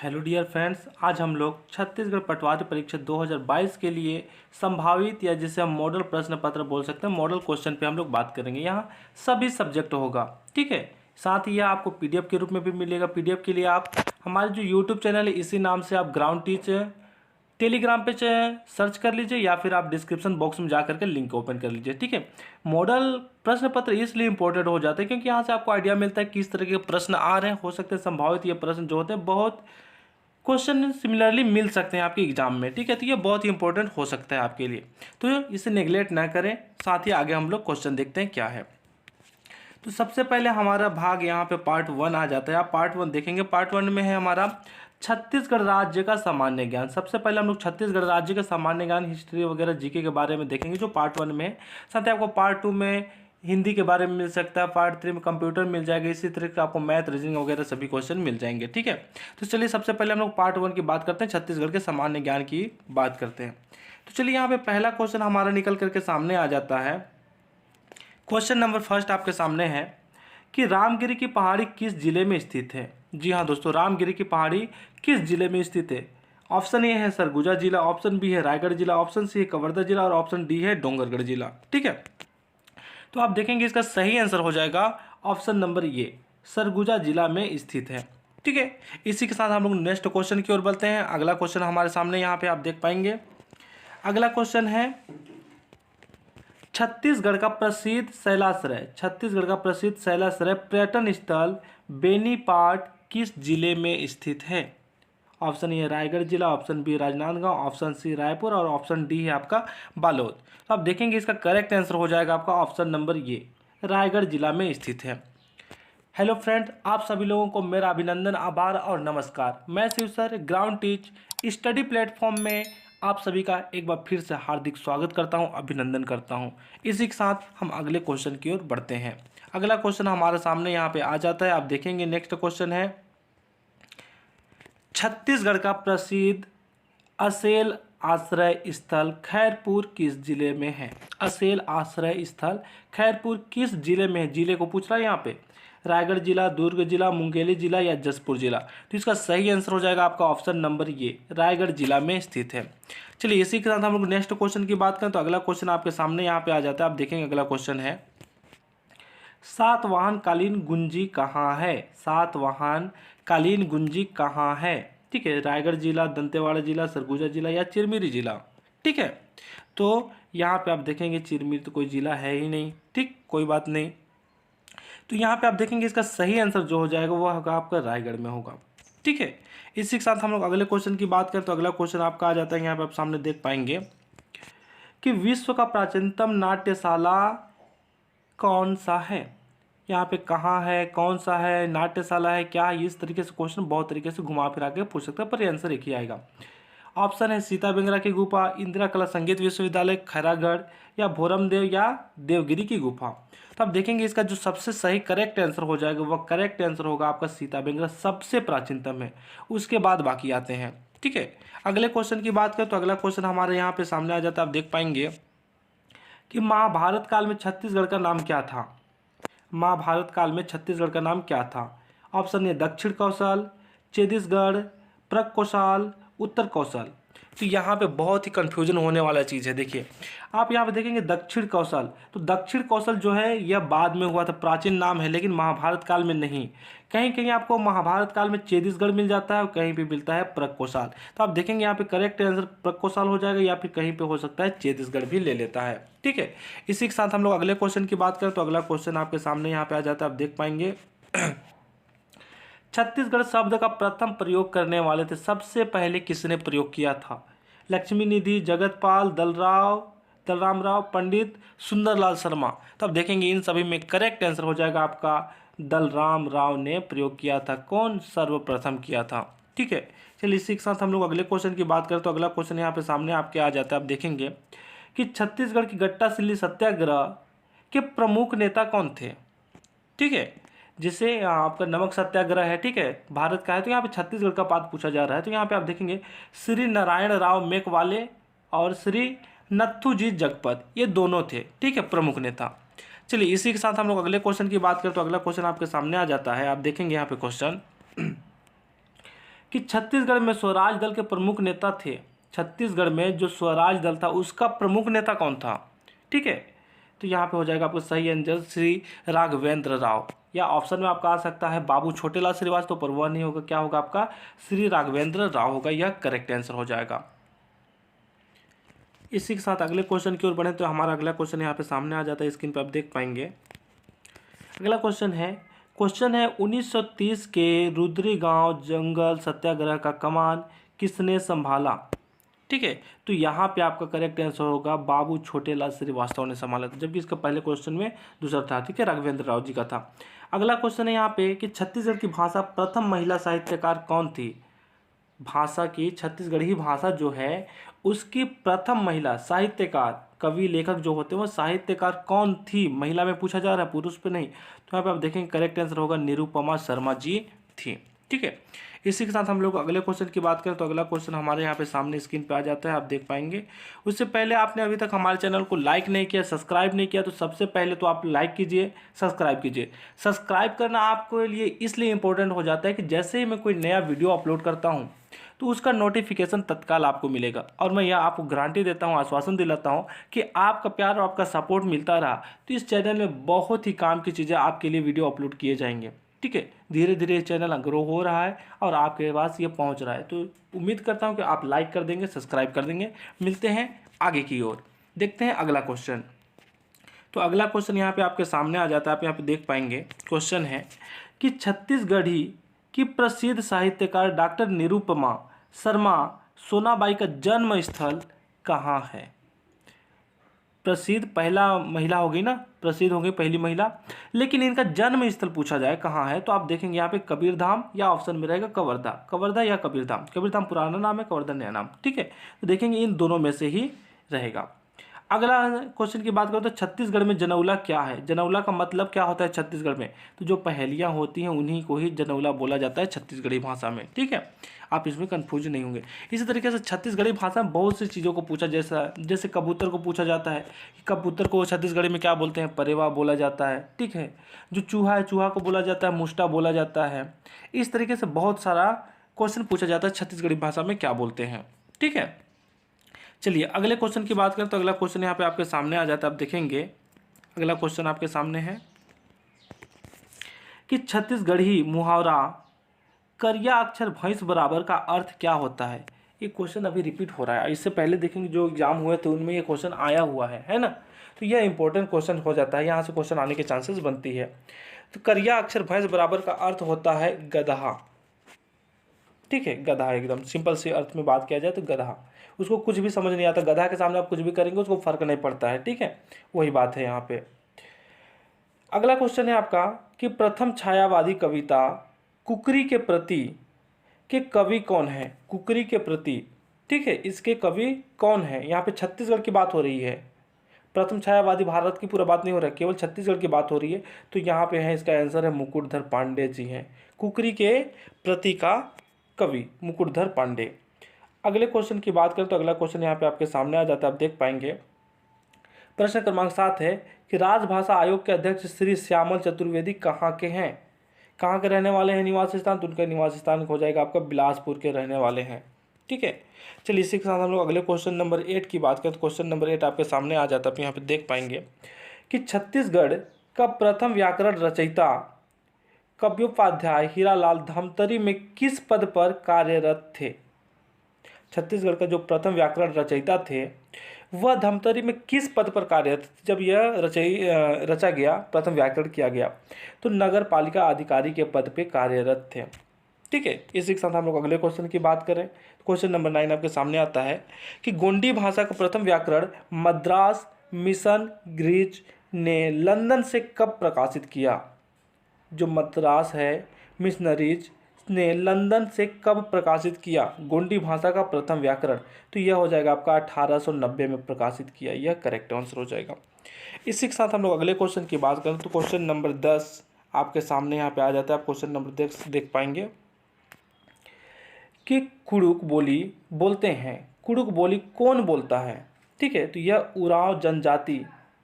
Hello dear friends, आज हम लोग छत्तीसगढ़ पटवारी परीक्षा 2022 के लिए संभावित या जिसे हम मॉडल प्रश्न पत्र बोल सकते हैं, मॉडल क्वेश्चन पे हम लोग बात करेंगे। यहाँ सभी सब्जेक्ट होगा, ठीक है। साथ ही यह आपको पीडीएफ के रूप में भी मिलेगा। पीडीएफ के लिए आप हमारे जो यूट्यूब चैनल है इसी नाम से आप ग्राउंड टीच टेलीग्राम पे सर्च कर लीजिए या फिर आप डिस्क्रिप्शन बॉक्स में जा करके लिंक ओपन कर लीजिए, ठीक है। मॉडल प्रश्न पत्र इसलिए इंपॉर्टेंट हो जाते हैं क्योंकि यहाँ से आपको आइडिया मिलता है किस तरह के प्रश्न आ रहे हैं। हो सकते हैं संभावित ये प्रश्न जो होते हैं बहुत क्वेश्चन सिमिलरली मिल सकते हैं आपके एग्जाम में, ठीक है। तो ये बहुत ही इंपॉर्टेंट हो सकता है आपके लिए, तो इसे नेग्लेक्ट ना करें। साथ ही आगे हम लोग क्वेश्चन देखते हैं क्या है। तो सबसे पहले हमारा भाग यहाँ पे पार्ट 1 आ जाता है। आप पार्ट 1 देखेंगे। पार्ट 1 में है हमारा छत्तीसगढ़ राज्य का सामान्य ज्ञान। सबसे पहले हम लोग छत्तीसगढ़ राज्य का सामान्य ज्ञान, हिस्ट्री वगैरह जीके के बारे में देखेंगे जो पार्ट 1 में है। साथ ही आपको पार्ट 2 में हिंदी के बारे में मिल सकता है, पार्ट 3 में कंप्यूटर मिल जाएगा, इसी तरह का आपको मैथ, रीजनिंग वगैरह सभी क्वेश्चन मिल जाएंगे, ठीक है। तो चलिए सबसे पहले हम लोग पार्ट 1 की बात करते हैं, छत्तीसगढ़ के सामान्य ज्ञान की बात करते हैं। तो चलिए यहाँ पे पहला क्वेश्चन हमारा निकल करके सामने आ जाता है। क्वेश्चन नंबर फर्स्ट आपके सामने है कि रामगिरी की पहाड़ी किस जिले में स्थित है। जी हाँ दोस्तों, रामगिरी की पहाड़ी किस जिले में स्थित है। ऑप्शन ए है सरगुजा जिला, ऑप्शन बी है रायगढ़ जिला, ऑप्शन सी है कवर्धा जिला और ऑप्शन डी है डोंगरगढ़ जिला, ठीक है। तो आप देखेंगे इसका सही आंसर हो जाएगा ऑप्शन नंबर ए, सरगुजा जिला में स्थित है, ठीक है। इसी के साथ हम लोग नेक्स्ट क्वेश्चन की ओर बढ़ते हैं। अगला क्वेश्चन हमारे सामने यहाँ पे आप देख पाएंगे। अगला क्वेश्चन है छत्तीसगढ़ का प्रसिद्ध शैलाश्रय, छत्तीसगढ़ का प्रसिद्ध शैलाश्रय पर्यटन स्थल बेनीपाट किस जिले में स्थित है। ऑप्शन ए रायगढ़ जिला, option B Rajnandgaon, option C Raipur और ऑप्शन डी है आपका बालोद। तो आप देखेंगे इसका करेक्ट आंसर हो जाएगा आपका ऑप्शन नंबर ए, रायगढ़ जिला में स्थित है। हेलो फ्रेंड, आप सभी लोगों को मेरा अभिनंदन, आभार और नमस्कार। मैं Shiv sir ground teach study platform में आप सभी का एक बार फिर से हार्दिक स्वागत करता हूं, अभिनंदन करता हूं। इसी के साथ हम अगले क्वेश्चन की ओर बढ़ते हैं। अगला क्वेश्चन हमारे सामने यहाँ पे आ जाता है। आप देखेंगे नेक्स्ट क्वेश्चन है छत्तीसगढ़ का प्रसिद्ध असेल आश्रय स्थल खैरपुर किस जिले में है। असेल आश्रय स्थल खैरपुर किस जिले में है। जिले को पूछ रहा है यहाँ पे, रायगढ़ जिला, दुर्ग जिला, मुंगेली जिला या जसपुर जिला। तो इसका सही आंसर हो जाएगा आपका ऑप्शन नंबर ये, रायगढ़ जिला में स्थित है। चलिए इसी के साथ हम लोग नेक्स्ट क्वेश्चन की बात करें तो अगला क्वेश्चन आपके सामने यहाँ पे आ जाता है। आप देखेंगे अगला क्वेश्चन है सातवाहन कालीन गुंजी कहाँ है। सातवाहन कालीन गुंजी कहाँ है, ठीक है। रायगढ़ जिला, दंतेवाड़ा जिला, सरगुजा जिला या चिरमिरी जिला, ठीक है। तो यहाँ पे आप देखेंगे चिरमिरी तो कोई जिला है ही नहीं, ठीक, कोई बात नहीं। तो यहाँ पे आप देखेंगे इसका सही आंसर जो हो जाएगा वो होगा आपका रायगढ़ में होगा, ठीक है। इसी के साथ हम लोग अगले क्वेश्चन की बात करें तो अगला क्वेश्चन आपका आ जाता है। यहाँ पे आप सामने देख पाएंगे कि विश्व का प्राचीनतम नाट्यशाला कौन सा है। यहाँ पे कहाँ है, कौन सा है, नाट्यशाला है क्या, इस तरीके से क्वेश्चन बहुत तरीके से घुमा फिरा के पूछ सकते हैं, पर आंसर एक ही आएगा। ऑप्शन है सीता बेंगरा की गुफा, इंदिरा कला संगीत विश्वविद्यालय खैरागढ़ या भोरमदेव या देवगिरी की गुफा। तो आप देखेंगे इसका जो सबसे सही करेक्ट आंसर हो जाएगा वह करेक्ट आंसर होगा आपका सीता बेंगरा, सबसे प्राचीनतम है, उसके बाद बाकी आते हैं, ठीक है। अगले क्वेश्चन की बात करें तो अगला क्वेश्चन हमारे यहाँ पे सामने आ जाता है। आप देख पाएंगे कि महाभारत काल में छत्तीसगढ़ का नाम क्या था। महाभारत काल में छत्तीसगढ़ का नाम क्या था। ऑप्शन ए दक्षिण कौशल, छत्तीसगढ़, प्रग कौशल, उत्तर कौशल। तो यहाँ पे बहुत ही कंफ्यूजन होने वाला चीज़ है। देखिए आप यहाँ पे देखेंगे दक्षिण कौशल, तो दक्षिण कौशल जो है यह बाद में हुआ था, प्राचीन नाम है, लेकिन महाभारत काल में नहीं। कहीं कहीं आपको महाभारत काल में छत्तीसगढ़ मिल जाता है और कहीं पे मिलता है प्रग कौशल। तो आप देखेंगे यहाँ पे करेक्ट आंसर प्रग कौशल हो जाएगा या फिर कहीं पे हो सकता है छत्तीसगढ़ भी ले लेता है, ठीक है। इसी के साथ हम लोग अगले क्वेश्चन की बात करें तो अगला क्वेश्चन आपके सामने यहाँ पे आ जाता है। आप देख पाएंगे छत्तीसगढ़ शब्द का प्रथम प्रयोग करने वाले थे, सबसे पहले किसने प्रयोग किया था। लक्ष्मी निधि, जगतपाल, दलराम राव, पंडित सुंदरलाल शर्मा। तो अब देखेंगे इन सभी में करेक्ट आंसर हो जाएगा आपका दलराम राव ने प्रयोग किया था। कौन सर्वप्रथम किया था, ठीक है। चलिए इसी के साथ हम लोग अगले क्वेश्चन की बात करें तो अगला क्वेश्चन यहाँ पे सामने आपके आ जाता है। आप देखेंगे कि छत्तीसगढ़ की गट्टासिल्ली सत्याग्रह के प्रमुख नेता कौन थे, ठीक है। जिसे आपका नमक सत्याग्रह है, ठीक है, भारत का है, तो यहाँ पे छत्तीसगढ़ का बात पूछा जा रहा है। तो यहाँ पे आप देखेंगे श्री नारायण राव मेघवाले और श्री नथुजी जगपत, ये दोनों थे, ठीक है, प्रमुख नेता। चलिए इसी के साथ हम लोग अगले क्वेश्चन की बात करें तो अगला क्वेश्चन आपके सामने आ जाता है। आप देखेंगे यहाँ पे क्वेश्चन कि छत्तीसगढ़ में स्वराज दल के प्रमुख नेता थे। छत्तीसगढ़ में जो स्वराज दल था उसका प्रमुख नेता कौन था? ठीक है, तो यहाँ पे हो जाएगा आपको सही आंसर श्री राघवेंद्र राव, या ऑप्शन में आपका आ सकता है बाबू छोटेलाल श्रीवास्तव, पर वह नहीं होगा। क्या होगा आपका? श्री राघवेंद्र राव होगा, यह करेक्ट आंसर हो जाएगा। इसी के साथ अगले क्वेश्चन की ओर बढ़े तो हमारा अगला क्वेश्चन यहाँ पे सामने आ जाता है, स्क्रीन पे आप देख पाएंगे। अगला क्वेश्चन है 1930 के रुद्री गांव जंगल सत्याग्रह का कमान किसने संभाला? ठीक है, तो यहाँ पे आपका करेक्ट आंसर होगा बाबू छोटेलाल श्रीवास्तव ने संभाला था, जबकि इसका पहले क्वेश्चन में दूसरा था। ठीक है, राघवेंद्र राव जी का था। अगला क्वेश्चन है यहाँ पे कि छत्तीसगढ़ की भाषा प्रथम महिला साहित्यकार कौन थी? भाषा की छत्तीसगढ़ी भाषा जो है उसकी प्रथम महिला साहित्यकार, कवि लेखक जो होते हैं वो साहित्यकार कौन थी? महिला में पूछा जा रहा है, पुरुष पे नहीं। तो यहाँ पे आप देखेंगे करेक्ट आंसर होगा निरुपमा शर्मा जी थी। ठीक है, इसी के साथ हम लोग अगले क्वेश्चन की बात करें तो अगला क्वेश्चन हमारे यहाँ पे सामने स्क्रीन पे आ जाता है, आप देख पाएंगे। उससे पहले आपने अभी तक हमारे चैनल को लाइक नहीं किया, सब्सक्राइब नहीं किया, तो सबसे पहले तो आप लाइक कीजिए, सब्सक्राइब कीजिए। सब्सक्राइब करना आपके लिए इसलिए इंपॉर्टेंट हो जाता है कि जैसे ही मैं कोई नया वीडियो अपलोड करता हूँ तो उसका नोटिफिकेशन तत्काल आपको मिलेगा, और मैं यह आपको गारंटी देता हूँ, आश्वासन दिलाता हूँ कि आपका प्यार और आपका सपोर्ट मिलता रहा तो इस चैनल में बहुत ही काम की चीज़ें आपके लिए वीडियो अपलोड किए जाएंगे। ठीक है, धीरे धीरे ये चैनल ग्रो हो रहा है और आपके पास ये पहुंच रहा है, तो उम्मीद करता हूं कि आप लाइक कर देंगे, सब्सक्राइब कर देंगे। मिलते हैं आगे की ओर, देखते हैं अगला क्वेश्चन। तो अगला क्वेश्चन यहाँ पे आपके सामने आ जाता है, आप यहाँ पे देख पाएंगे। क्वेश्चन है कि छत्तीसगढ़ी की प्रसिद्ध साहित्यकार डॉक्टर निरुपमा शर्मा सोनाबाई का जन्म स्थल कहाँ है? प्रसिद्ध पहला महिला हो गई ना, प्रसिद्ध हो गई पहली महिला, लेकिन इनका जन्म स्थल पूछा जाए कहाँ है तो आप देखेंगे यहाँ पे कबीरधाम, या ऑप्शन में रहेगा कवर्धा। कवर्धा या कबीरधाम, कबीरधाम पुराना नाम है, कवर्धा नया नाम। ठीक है, तो देखेंगे इन दोनों में से ही रहेगा। अगला क्वेश्चन की बात करो तो छत्तीसगढ़ में जनौला क्या है? जनौला का मतलब क्या होता है छत्तीसगढ़ में? तो जो पहेलियाँ होती हैं उन्हीं को ही जनौला बोला जाता है छत्तीसगढ़ी भाषा में। ठीक है, आप इसमें कंफ्यूज नहीं होंगे। इसी तरीके से छत्तीसगढ़ी भाषा में बहुत सी चीज़ों को पूछा, जैसे कबूतर को पूछा जाता है कि कबूतर को छत्तीसगढ़ी में क्या बोलते हैं? परेवा बोला जाता है। ठीक है, जो चूहा है चूहा को बोला जाता है मुष्टा बोला जाता है। इस तरीके से बहुत सारा क्वेश्चन पूछा जाता है छत्तीसगढ़ी भाषा में क्या बोलते हैं। ठीक है, चलिए अगले क्वेश्चन की बात करें तो अगला क्वेश्चन यहाँ पे आपके सामने आ जाता है, आप देखेंगे। अगला क्वेश्चन आपके सामने है कि छत्तीसगढ़ी मुहावरा करिया अक्षर भैंस बराबर का अर्थ क्या होता है? ये क्वेश्चन अभी रिपीट हो रहा है, इससे पहले देखेंगे जो एग्जाम हुए थे उनमें ये क्वेश्चन आया हुआ है ना, तो यह इंपॉर्टेंट क्वेश्चन हो जाता है, यहाँ से क्वेश्चन आने के चांसेस बनती है। तो करिया अक्षर भैंस बराबर का अर्थ होता है गधा। ठीक है, गधा, एकदम सिंपल से अर्थ में बात किया जाए तो गधा। उसको कुछ भी समझ नहीं आता, गधा के सामने आप कुछ भी करेंगे उसको फर्क नहीं पड़ता है। ठीक है, वही बात है यहाँ पे। अगला क्वेश्चन है आपका कि प्रथम छायावादी कविता कुकरी के प्रति के कवि कौन है? कुकरी के प्रति, ठीक है, इसके कवि कौन है? यहाँ पे छत्तीसगढ़ की बात हो रही है। प्रथम छायावादी भारत की पूरा बात नहीं हो रहा है, केवल छत्तीसगढ़ की बात हो रही है। तो यहाँ पे है, इसका आंसर है मुकुटधर पांडे जी हैं, कुकरी के प्रति का कवि मुकुटधर पांडे। अगले क्वेश्चन की बात करें तो अगला क्वेश्चन यहाँ पे आपके सामने आ जाता है, आप देख पाएंगे। प्रश्न क्रमांक 7 है कि राजभाषा आयोग के अध्यक्ष श्री श्यामल चतुर्वेदी कहाँ के हैं? कहाँ के रहने वाले हैं निवास स्थान? तो उनका निवास स्थान हो जाएगा आपका बिलासपुर के रहने वाले हैं। ठीक है, चलिए इसी के साथ हम लोग अगले क्वेश्चन नंबर 8 की बात करें तो क्वेश्चन नंबर 8 आपके सामने आ जाता है, आप यहाँ पे देख पाएंगे कि छत्तीसगढ़ का प्रथम व्याकरण रचयिता काव्योपाध्याय हीरालाल धमतरी में किस पद पर कार्यरत थे? छत्तीसगढ़ का जो प्रथम व्याकरण रचयिता थे वह धमतरी में किस पद पर कार्यरत? जब यह रचा गया, प्रथम व्याकरण किया गया, तो नगर पालिका अधिकारी के पद पे कार्यरत थे। ठीक है, इसी के साथ हम लोग अगले क्वेश्चन की बात करें। क्वेश्चन नंबर 9 आपके सामने आता है कि गोंडी भाषा का प्रथम व्याकरण मद्रास मिशन ग्रीच ने लंदन से कब प्रकाशित किया? जो मद्रास है मिशनरीज ने लंदन से कब प्रकाशित किया गोंडी भाषा का प्रथम व्याकरण? तो यह हो जाएगा आपका 1890 में प्रकाशित किया, यह करेक्ट आंसर हो जाएगा। इसी के साथ हम लोग अगले क्वेश्चन की बात करें तो क्वेश्चन नंबर 10 आपके सामने यहाँ पे आ जाता है, आप क्वेश्चन नंबर 10 देख पाएंगे कि कुड़ुक बोली बोलते हैं, कुड़ुक बोली कौन बोलता है? ठीक है, तो यह उरांव जनजाति,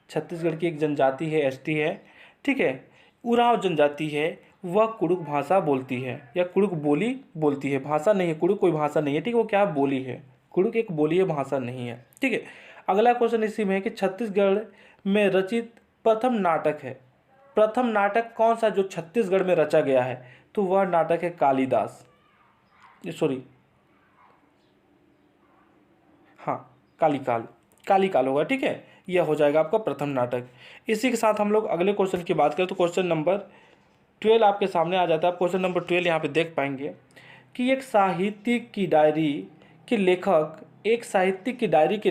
छत्तीसगढ़ की एक जनजाति है, एसटी है। ठीक है, उरांव जनजाति है, वह कुड़ुक भाषा बोलती है या कुड़ुक बोली बोलती है। भाषा नहीं है, कुड़ुक कोई भाषा नहीं है, ठीक है, वो क्या है, बोली है। कुड़ुक एक बोली है, भाषा नहीं है, ठीक है। अगला क्वेश्चन इसी में है कि छत्तीसगढ़ में रचित प्रथम नाटक है। प्रथम नाटक कौन सा जो छत्तीसगढ़ में रचा गया है? तो वह नाटक है कालिदास, सॉरी, हाँ, कालिकाल होगा, ठीक है। यह हो जाएगा आपका प्रथम नाटक। इसी के साथ हम लोग अगले क्वेश्चन की बात करें तो क्वेश्चन नंबर 12 आपके सामने आ जाता है। आप क्वेश्चन नंबर 12 यहाँ पे देख पाएंगे कि एक साहित्यिक की डायरी के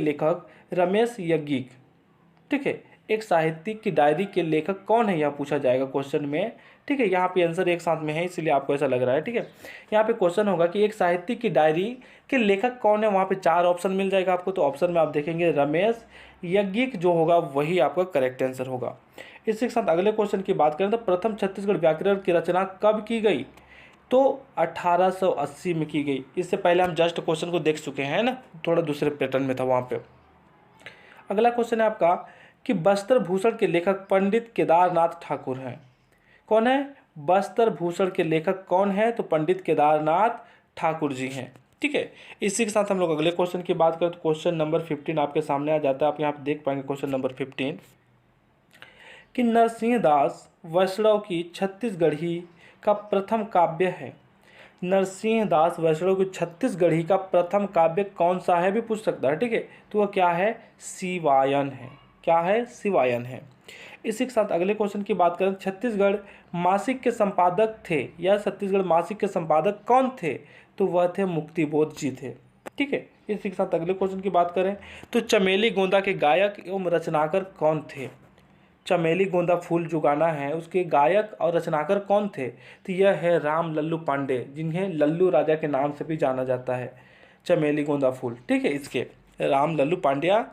लेखक रमेश यज्ञिक, ठीक है, एक साहित्यिक की डायरी के लेखक कौन है, यह पूछा जाएगा क्वेश्चन में, ठीक है। यहाँ पे आंसर एक साथ में है इसलिए आपको ऐसा लग रहा है, ठीक है। यहाँ पे क्वेश्चन होगा कि एक साहित्यिक की डायरी के लेखक कौन है, वहाँ पे 4 ऑप्शन मिल जाएगा आपको। तो ऑप्शन में आप देखेंगे रमेश यज्ञिक जो होगा वही आपका करेक्ट आंसर होगा। इसी के साथ अगले क्वेश्चन की बात करें तो प्रथम छत्तीसगढ़ व्याकरण की रचना कब की गई? तो 1880 में की गई। इससे पहले हम जस्ट क्वेश्चन को देख चुके हैं ना, थोड़ा दूसरे पैटर्न में था वहाँ पे। अगला क्वेश्चन है आपका कि बस्तर भूषण के लेखक पंडित केदारनाथ ठाकुर हैं। कौन है? बस्तर भूषण के लेखक कौन है? तो पंडित केदारनाथ ठाकुर जी हैं, ठीक है। इसी के साथ हम लोग अगले क्वेश्चन की बात करें तो क्वेश्चन नंबर 15 आपके सामने आ जाता है। आप यहाँ पे देख पाएंगे क्वेश्चन नंबर 15 कि नरसिंह दास वैष्णव की छत्तीसगढ़ी का प्रथम काव्य है। नरसिंह दास वैष्णव की छत्तीसगढ़ी का प्रथम काव्य कौन सा है भी पूछ सकता है, ठीक है। तो वह क्या है? शिवायन है। क्या है? शिवायन है। इसी के साथ अगले क्वेश्चन की बात करें छत्तीसगढ़ मासिक के संपादक थे या छत्तीसगढ़ मासिक के संपादक कौन थे? तो वह थे मुक्तिबोध जी थे, ठीक है। इसी के साथ अगले क्वेश्चन की बात करें तो चमेली गोंदा के गायक एवं रचनाकार कौन थे? चमेली गोंदा फूल जो गाना है उसके गायक और रचनाकार कौन थे? तो यह है राम लल्लू पांडे, जिन्हें लल्लू राजा के नाम से भी जाना जाता है। चमेली गोंदा फूल, ठीक है, इसके राम लल्लू पांड्या,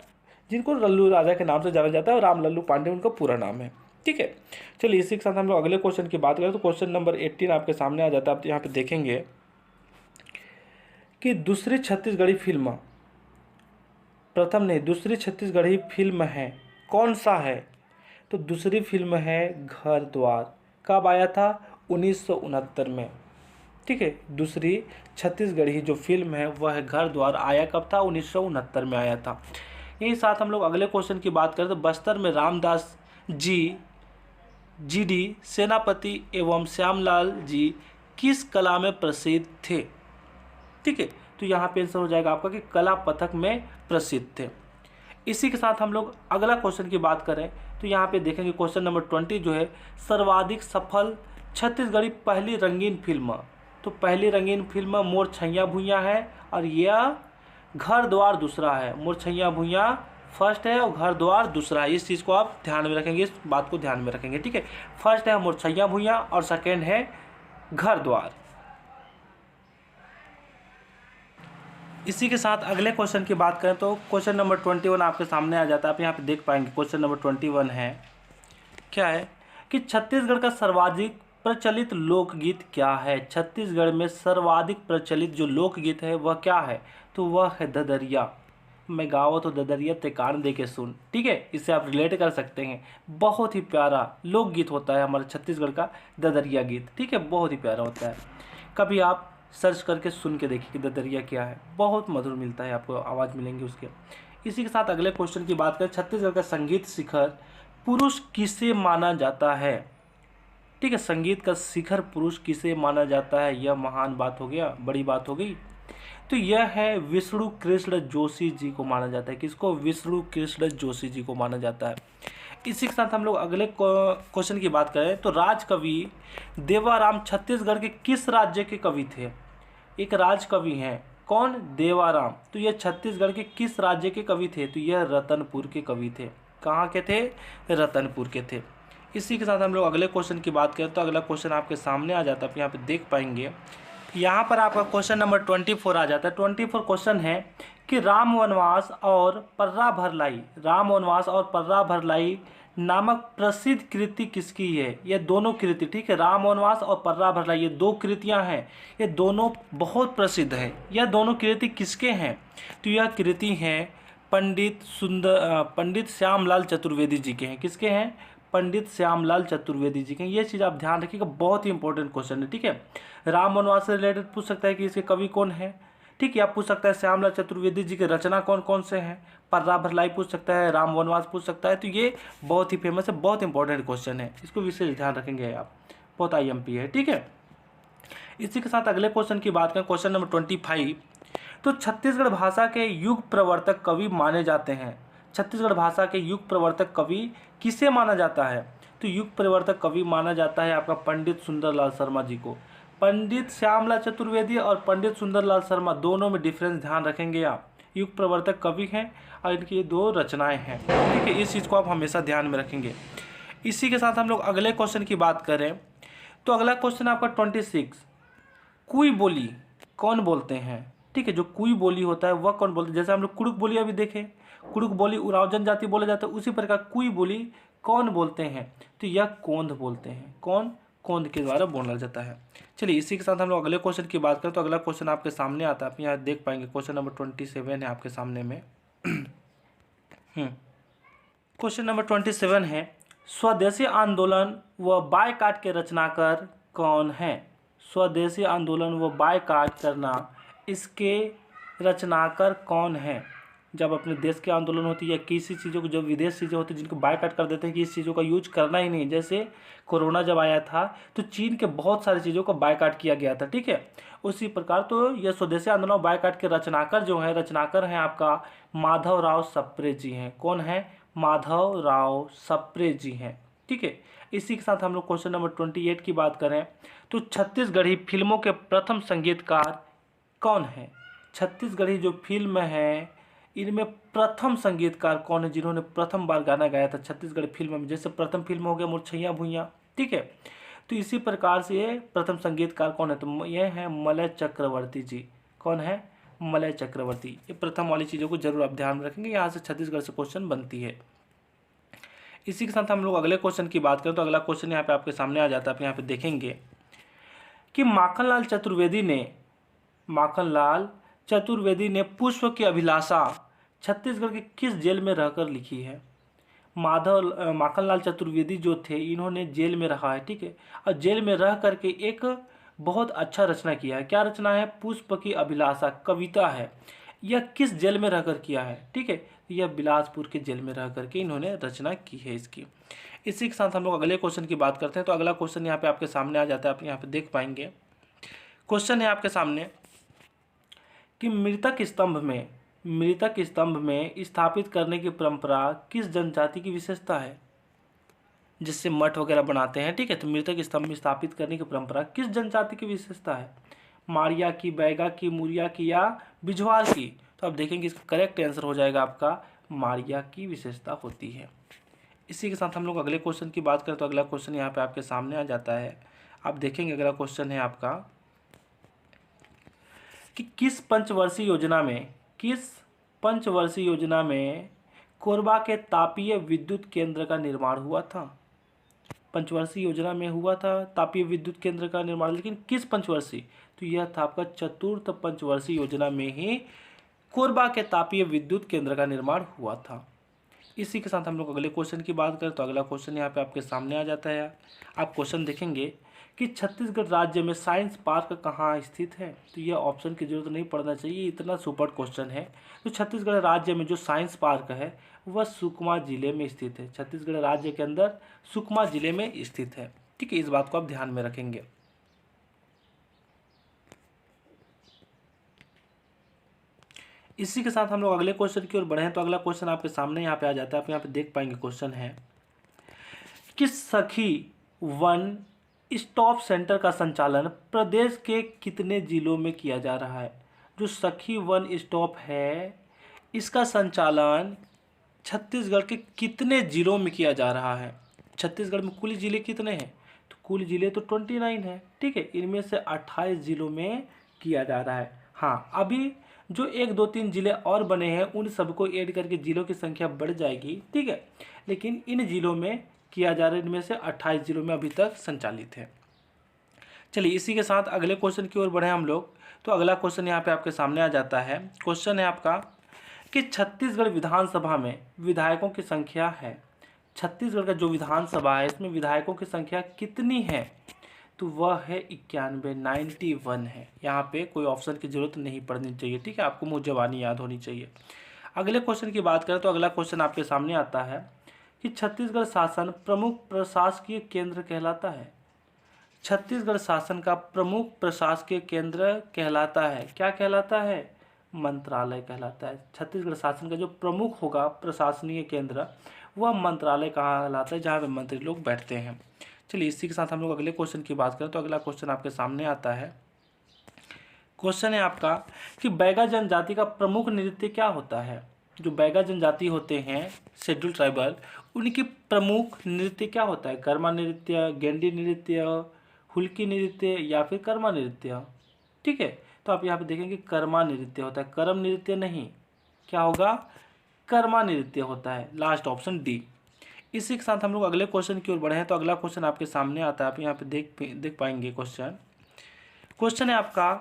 जिनको लल्लू राजा के नाम से जाना जाता है, और राम लल्लू पांडे उनका पूरा नाम है, ठीक है। चलिए इसी के साथ हम लोग अगले क्वेश्चन की बात करें तो क्वेश्चन नंबर 18 आपके सामने आ जाता है। आप यहाँ पे देखेंगे कि दूसरी छत्तीसगढ़ी फिल्म है कौन सा है? तो दूसरी फिल्म है घर द्वार। कब आया था? 1969 में, ठीक है। दूसरी छत्तीसगढ़ी जो फिल्म है वह है घर द्वार। आया कब था? 1969 में आया था। यही साथ हम लोग अगले क्वेश्चन की बात करें तो बस्तर में रामदास जी डी सेनापति एवं श्यामलाल जी किस कला में प्रसिद्ध थे? ठीक है, तो यहाँ पे आंसर हो जाएगा आपका कि कला पथक में प्रसिद्ध थे। इसी के साथ हम लोग अगला क्वेश्चन की बात करें तो यहाँ पे देखेंगे क्वेश्चन नंबर 20 जो है सर्वाधिक सफल छत्तीसगढ़ी पहली रंगीन फिल्म। तो पहली रंगीन फिल्म मोर छैया भुइयाँ है और यह घर द्वार दूसरा है। मोर छैया भुइयाँ फर्स्ट है और घर द्वार दूसरा है। इस चीज़ को आप ध्यान में रखेंगे, इस बात को ध्यान में रखेंगे, ठीक है। फर्स्ट है मोर छैया भुइयाँ और सेकेंड है घर द्वार। इसी के साथ अगले क्वेश्चन की बात करें तो क्वेश्चन नंबर 21 आपके सामने आ जाता है। आप यहाँ पे देख पाएंगे क्वेश्चन नंबर 21 है, क्या है कि छत्तीसगढ़ का सर्वाधिक प्रचलित लोकगीत क्या है? छत्तीसगढ़ में सर्वाधिक प्रचलित जो लोकगीत है वह क्या है? तो वह है ददरिया। मैं गाओ तो ददरिया ते कान दे के सुन, ठीक है। इससे आप रिलेट कर सकते हैं। बहुत ही प्यारा लोकगीत होता है हमारे छत्तीसगढ़ का ददरिया गीत, ठीक है, बहुत ही प्यारा होता है। कभी आप सर्च करके सुन के देखिए कि ददरिया क्या है, बहुत मधुर मिलता है, आपको आवाज़ मिलेंगी उसके। इसी के साथ अगले क्वेश्चन की बात करें छत्तीसगढ़ का संगीत शिखर पुरुष किसे माना जाता है? ठीक है, संगीत का शिखर पुरुष किसे माना जाता है? यह महान बात हो गया, बड़ी बात हो गई। तो यह है विष्णु कृष्ण जोशी जी को माना जाता है। किसको? विष्णु कृष्ण जोशी जी को माना जाता है। इसी के साथ हम लोग अगले क्वेश्चन की बात करें तो राजकवि देवाराम छत्तीसगढ़ के किस राज्य के कवि थे? एक राजकवि हैं, कौन? देवाराम। तो यह छत्तीसगढ़ के किस राज्य के कवि थे? तो यह रतनपुर के कवि थे। कहाँ के थे? रतनपुर के थे। इसी के साथ हम लोग अगले क्वेश्चन की बात करें तो अगला क्वेश्चन आपके सामने आ जाता है। आप यहाँ पे देख पाएंगे, यहाँ पर आपका क्वेश्चन नंबर 24 आ जाता है। 24 क्वेश्चन है कि राम वनवास और पर्रा भरलाई नामक प्रसिद्ध कृति किसकी है? ये दोनों कृति, ठीक है, राम वनवास और पर्रा भरलाई, ये दो कृतियाँ हैं, ये दोनों बहुत प्रसिद्ध हैं। यह दोनों कृति किसके हैं? तो यह कृति हैं पंडित श्यामलाल चतुर्वेदी जी के हैं। किसके हैं? पंडित श्यामलाल चतुर्वेदी जी के। ये चीज़ आप ध्यान रखिएगा, बहुत ही इंपॉर्टेंट क्वेश्चन है। ठीक है, राम वनवास से रिलेटेड पूछ सकता है कि इसके कवि कौन है। ठीक है, आप पूछ सकता है श्यामलाल चतुर्वेदी जी के रचना कौन कौन से हैं। पर्रा भरलाई पूछ सकता है, राम वनवास पूछ सकता है। तो ये बहुत ही फेमस है, बहुत इंपॉर्टेंट क्वेश्चन है, इसको विशेष ध्यान रखेंगे आप, बहुत IMP है। ठीक है, इसी के साथ अगले क्वेश्चन की बात करें, क्वेश्चन नंबर 25। तो छत्तीसगढ़ भाषा के युग प्रवर्तक कवि माने जाते हैं। छत्तीसगढ़ भाषा के युग प्रवर्तक कवि किसे माना जाता है? तो युग प्रवर्तक कवि माना जाता है आपका पंडित सुंदरलाल शर्मा जी को। पंडित श्यामलाल चतुर्वेदी और पंडित सुंदरलाल शर्मा दोनों में डिफरेंस ध्यान रखेंगे आप। युग प्रवर्तक कवि हैं और इनकी ये 2 रचनाएं हैं। ठीक है, इस चीज़ को आप हमेशा ध्यान में रखेंगे। इसी के साथ हम लोग अगले क्वेश्चन की बात करें तो अगला क्वेश्चन आपका 26, कुई बोली कौन बोलते हैं? ठीक है, जो कुई बोली होता है वह कौन बोलते हैं? जैसे हम लोग कुड़ुक बोली अभी देखें, कुड़ुक बोली उराव जनजाति बोला जाता है, उसी प्रकार कुई बोली कौन बोलते हैं? तो यह कोंद बोलते हैं। कौन? कोंद के द्वारा बोला जाता है। चलिए, इसी के साथ हम लोग अगले क्वेश्चन की बात करें तो अगला क्वेश्चन आपके सामने आता है, आप यहाँ देख पाएंगे। क्वेश्चन नंबर 27 है आपके सामने में। क्वेश्चन नंबर 27 है, स्वदेशी आंदोलन व बायकाट के रचनाकार कौन है? स्वदेशी आंदोलन व बायकाट करना, इसके रचनाकार कौन है? जब अपने देश की आंदोलन होती है या किसी चीज़ों को, जब विदेश चीज़ें होती हैं जिनको बायकाट कर देते हैं कि इस चीज़ों का यूज करना ही नहीं। जैसे कोरोना जब आया था तो चीन के बहुत सारी चीज़ों का बायकाट किया गया था। ठीक है, उसी प्रकार तो यह स्वदेशी आंदोलन बायकाट के रचनाकार जो है, रचनाकार हैं आपका माधवराव सप्रे जी हैं। कौन है? माधवराव सप्रे जी हैं। ठीक है, इसी के साथ हम लोग क्वेश्चन नंबर 28 की बात करें तो छत्तीसगढ़ी फिल्मों के प्रथम संगीतकार कौन है? छत्तीसगढ़ी जो फिल्म है इनमें प्रथम संगीतकार कौन है जिन्होंने प्रथम बार गाना गाया था छत्तीसगढ़ फिल्म में? जैसे प्रथम फिल्म हो गया मुरछैया भुइयाँ। ठीक है, तो इसी प्रकार से ये प्रथम संगीतकार कौन है? तो ये है मलय चक्रवर्ती जी। कौन है? मलय चक्रवर्ती। ये प्रथम वाली चीज़ों को जरूर आप ध्यान में रखेंगे, यहाँ से छत्तीसगढ़ से क्वेश्चन बनती है। इसी के साथ हम लोग अगले क्वेश्चन की बात करें तो अगला क्वेश्चन यहाँ पे आपके सामने आ जाता है। आप यहाँ पे देखेंगे कि माखनलाल चतुर्वेदी ने पुष्प की अभिलाषा छत्तीसगढ़ के किस जेल में रहकर लिखी है? माखनलाल चतुर्वेदी जो थे इन्होंने जेल में रहा है। ठीक है, और जेल में रह करके एक बहुत अच्छा रचना किया है। क्या रचना है? पुष्प की अभिलाषा कविता है। यह किस जेल में रहकर किया है? ठीक है, यह बिलासपुर के जेल में रह करके इन्होंने रचना की है इसकी। इसी के साथ हम लोग अगले क्वेश्चन की बात करते हैं तो अगला क्वेश्चन यहाँ पे आपके सामने आ जाता है, आप यहाँ पे देख पाएंगे। क्वेश्चन है आपके सामने कि मृतक स्तंभ में स्थापित करने की परंपरा किस जनजाति की विशेषता है? जिससे मठ वगैरह बनाते हैं। ठीक है, तो मृतक स्तंभ में स्थापित करने की परंपरा किस जनजाति की विशेषता है? मारिया की, बैगा की, मुरिया की या बिझवार की? तो आप देखेंगे इसका करेक्ट आंसर हो जाएगा आपका मारिया की विशेषता होती है। इसी के साथ हम लोग अगले क्वेश्चन की बात करें तो अगला क्वेश्चन यहाँ पे आपके सामने आ जाता है। आप देखेंगे अगला क्वेश्चन है आपका कि किस पंचवर्षीय योजना में कोरबा के तापीय विद्युत केंद्र का निर्माण हुआ था? पंचवर्षीय योजना में हुआ था तापीय विद्युत केंद्र का निर्माण, लेकिन किस पंचवर्षीय? तो यह था आपका चतुर्थ पंचवर्षीय योजना में ही कोरबा के तापीय विद्युत केंद्र का निर्माण हुआ था। इसी के साथ हम लोग अगले क्वेश्चन की बात करें तो अगला क्वेश्चन यहाँ पे आपके सामने आ जाता है। आप क्वेश्चन देखेंगे कि छत्तीसगढ़ राज्य में साइंस पार्क कहाँ स्थित है? तो यह ऑप्शन की जरूरत नहीं पड़ना चाहिए, इतना सुपर क्वेश्चन है। तो छत्तीसगढ़ राज्य में जो साइंस पार्क है वह सुकमा जिले में स्थित है। छत्तीसगढ़ राज्य के अंदर सुकमा जिले में स्थित है। ठीक है, इस बात को आप ध्यान में रखेंगे। इसी के साथ हम लोग अगले क्वेश्चन की ओर बढ़े हैं तो अगला क्वेश्चन आपके सामने यहाँ पे आ जाता है। आप यहाँ पे देख पाएंगे क्वेश्चन है कि सखी वन स्टॉप सेंटर का संचालन प्रदेश के कितने जिलों में किया जा रहा है? जो सखी वन स्टॉप है इसका संचालन छत्तीसगढ़ के कितने जिलों में किया जा रहा है? छत्तीसगढ़ में कुल जिले कितने हैं? तो कुल जिले तो 29 है। ठीक है, इनमें से 28 जिलों में किया जा रहा है। हाँ, अभी जो 1, 2, 3 जिले और बने हैं उन सबको ऐड करके जिलों की संख्या बढ़ जाएगी। ठीक है, लेकिन इन जिलों में किया जा रहा है, इनमें से 28 जिलों में अभी तक संचालित है। चलिए, इसी के साथ अगले क्वेश्चन की ओर बढ़े हम लोग तो अगला क्वेश्चन यहाँ पे आपके सामने आ जाता है। क्वेश्चन है आपका कि छत्तीसगढ़ विधानसभा में विधायकों की संख्या है छत्तीसगढ़ का जो विधानसभा है इसमें विधायकों की संख्या कितनी है, तो वह है 91, 91 है। यहाँ पे कोई ऑप्शन की जरूरत नहीं पड़नी चाहिए, ठीक है, आपको मुँह ज़बानी याद होनी चाहिए। अगले क्वेश्चन की बात करें तो अगला क्वेश्चन आपके सामने आता है कि छत्तीसगढ़ शासन प्रमुख प्रशासकीय केंद्र कहलाता है। छत्तीसगढ़ शासन का प्रमुख प्रशासकीय केंद्र कहलाता है, क्या कहलाता है, मंत्रालय कहलाता है। छत्तीसगढ़ शासन का जो प्रमुख होगा प्रशासनीय केंद्र वह मंत्रालय कहलाता है, जहाँ पे मंत्री लोग बैठते हैं। चलिए इसी के साथ हम लोग अगले क्वेश्चन की बात करें तो अगला क्वेश्चन आपके सामने आता है। क्वेश्चन है आपका कि बैगा जनजाति का प्रमुख नृत्य क्या होता है। जो बैगा जनजाति होते हैं शेड्यूल ट्राइबल, उनकी प्रमुख नृत्य क्या होता है, कर्मा नृत्य, गेंडी नृत्य, हुल्की नृत्य या फिर कर्मा नृत्य। ठीक है, तो आप यहाँ पे देखेंगे कर्मा नृत्य होता है, कर्म नृत्य नहीं, क्या होगा, कर्मा नृत्य होता है। Last option D. इसी के साथ हम लोग अगले क्वेश्चन की ओर बढ़े हैं तो अगला क्वेश्चन आपके सामने आता है, आप यहाँ पे देख पाएंगे क्वेश्चन है आपका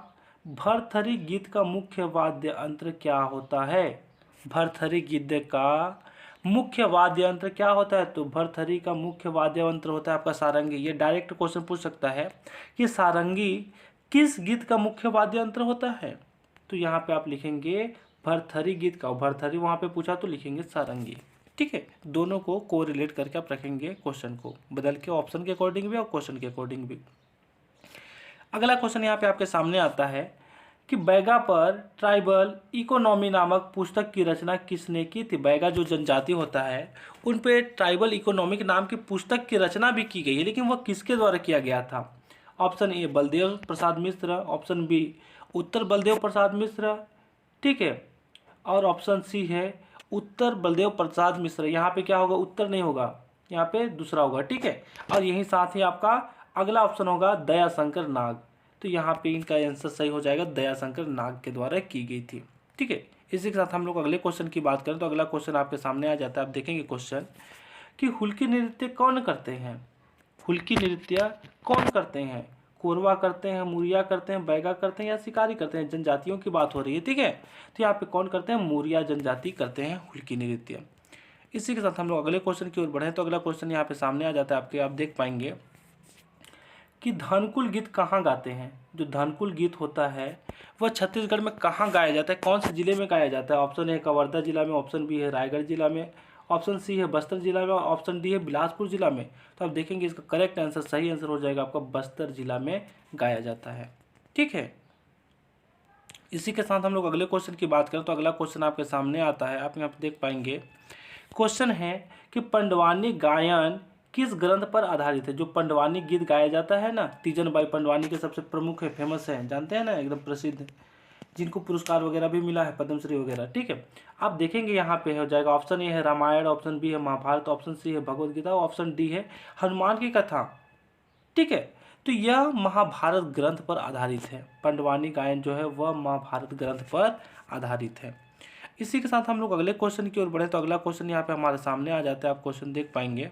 भरथरी गीत का मुख्य वाद्य यंत्र क्या होता है। भरथरी गीत का मुख्य वाद्य यंत्र क्या होता है, तो भरथरी का मुख्य वाद्य यंत्र होता है आपका सारंगी। ये डायरेक्ट क्वेश्चन पूछ सकता है कि सारंगी किस गीत का मुख्य वाद्य यंत्र होता है, तो यहाँ पे आप लिखेंगे भरथरी गीत का, भरथरी वहाँ पे पूछा तो लिखेंगे सारंगी। ठीक है, दोनों को कोरिलेट करके आप रखेंगे, क्वेश्चन को बदल के ऑप्शन के अकॉर्डिंग भी और क्वेश्चन के अकॉर्डिंग भी। अगला क्वेश्चन यहाँ पे आपके सामने आता है कि बैगा पर ट्राइबल इकोनॉमी नामक पुस्तक की रचना किसने की थी। बैगा जो जनजाति होता है उन पे ट्राइबल इकोनॉमिक नाम की पुस्तक की रचना भी की गई है, लेकिन वह किसके द्वारा किया गया था। Option A Baldev Prasad Mishra, option B उत्तर बलदेव प्रसाद मिश्र, ठीक है, और ऑप्शन सी है उत्तर बलदेव प्रसाद मिश्र। यहाँ पे क्या होगा, उत्तर नहीं होगा, यहाँ पे दूसरा होगा। ठीक है, और यही साथ ही आपका अगला ऑप्शन होगा दयाशंकर नाग, तो यहाँ पे इनका आंसर सही हो जाएगा, दयाशंकर नाग के द्वारा की गई थी। ठीक है, इसी के साथ हम लोग अगले क्वेश्चन की बात करें तो अगला क्वेश्चन आपके सामने आ जाता है। आप देखेंगे क्वेश्चन कि हुल्की नृत्य कौन करते हैं। हुल्की नृत्य कौन करते हैं, कोरवा करते हैं, मुरिया करते हैं, बैगा करते हैं या शिकारी करते हैं। जनजातियों की बात हो रही है, ठीक है, तो यहाँ पे कौन करते हैं, मुरिया जनजाति करते हैं हुल्की नृत्य। इसी के साथ हम लोग अगले क्वेश्चन की ओर बढ़े तो अगला क्वेश्चन यहाँ पे सामने आ जाता है आपके, आप देख पाएंगे कि धनकुल गीत कहाँ गाते हैं। जो धनकुल गीत होता है वह छत्तीसगढ़ में कहाँ गाया जाता है, कौन से जिले में गाया जाता है। ऑप्शन ए कवर्धा जिला में, ऑप्शन बी है रायगढ़ जिला में, ऑप्शन सी है बस्तर जिला में और ऑप्शन डी है बिलासपुर जिला में। तो आप देखेंगे इसका करेक्ट आंसर, सही आंसर हो जाएगा आपका बस्तर जिला में गाया जाता है। ठीक है, इसी के साथ हम लोग अगले क्वेश्चन की बात करें तो अगला क्वेश्चन आपके सामने आता है, आप यहाँ पे देख पाएंगे। क्वेश्चन है कि पंडवानी गायन किस ग्रंथ पर आधारित है। जो पंडवानी गीत गाया जाता है ना, तीजन बाई पंडवानी के सबसे प्रमुख है, फेमस है, जानते हैं ना, एकदम प्रसिद्ध, जिनको पुरस्कार वगैरह भी मिला है, पद्मश्री वगैरह। ठीक है, आप देखेंगे यहाँ पे हो जाएगा, ऑप्शन ए है रामायण, ऑप्शन बी है महाभारत, ऑप्शन सी है भगवद गीता, ऑप्शन डी है हनुमान की कथा। ठीक है, तो यह महाभारत ग्रंथ पर आधारित है, पंडवानी गायन जो है वह महाभारत ग्रंथ पर आधारित है। इसी के साथ हम लोग अगले क्वेश्चन की ओर बढ़े तो अगला क्वेश्चन यहाँ पे हमारे सामने आ जाता है, आप क्वेश्चन देख पाएंगे।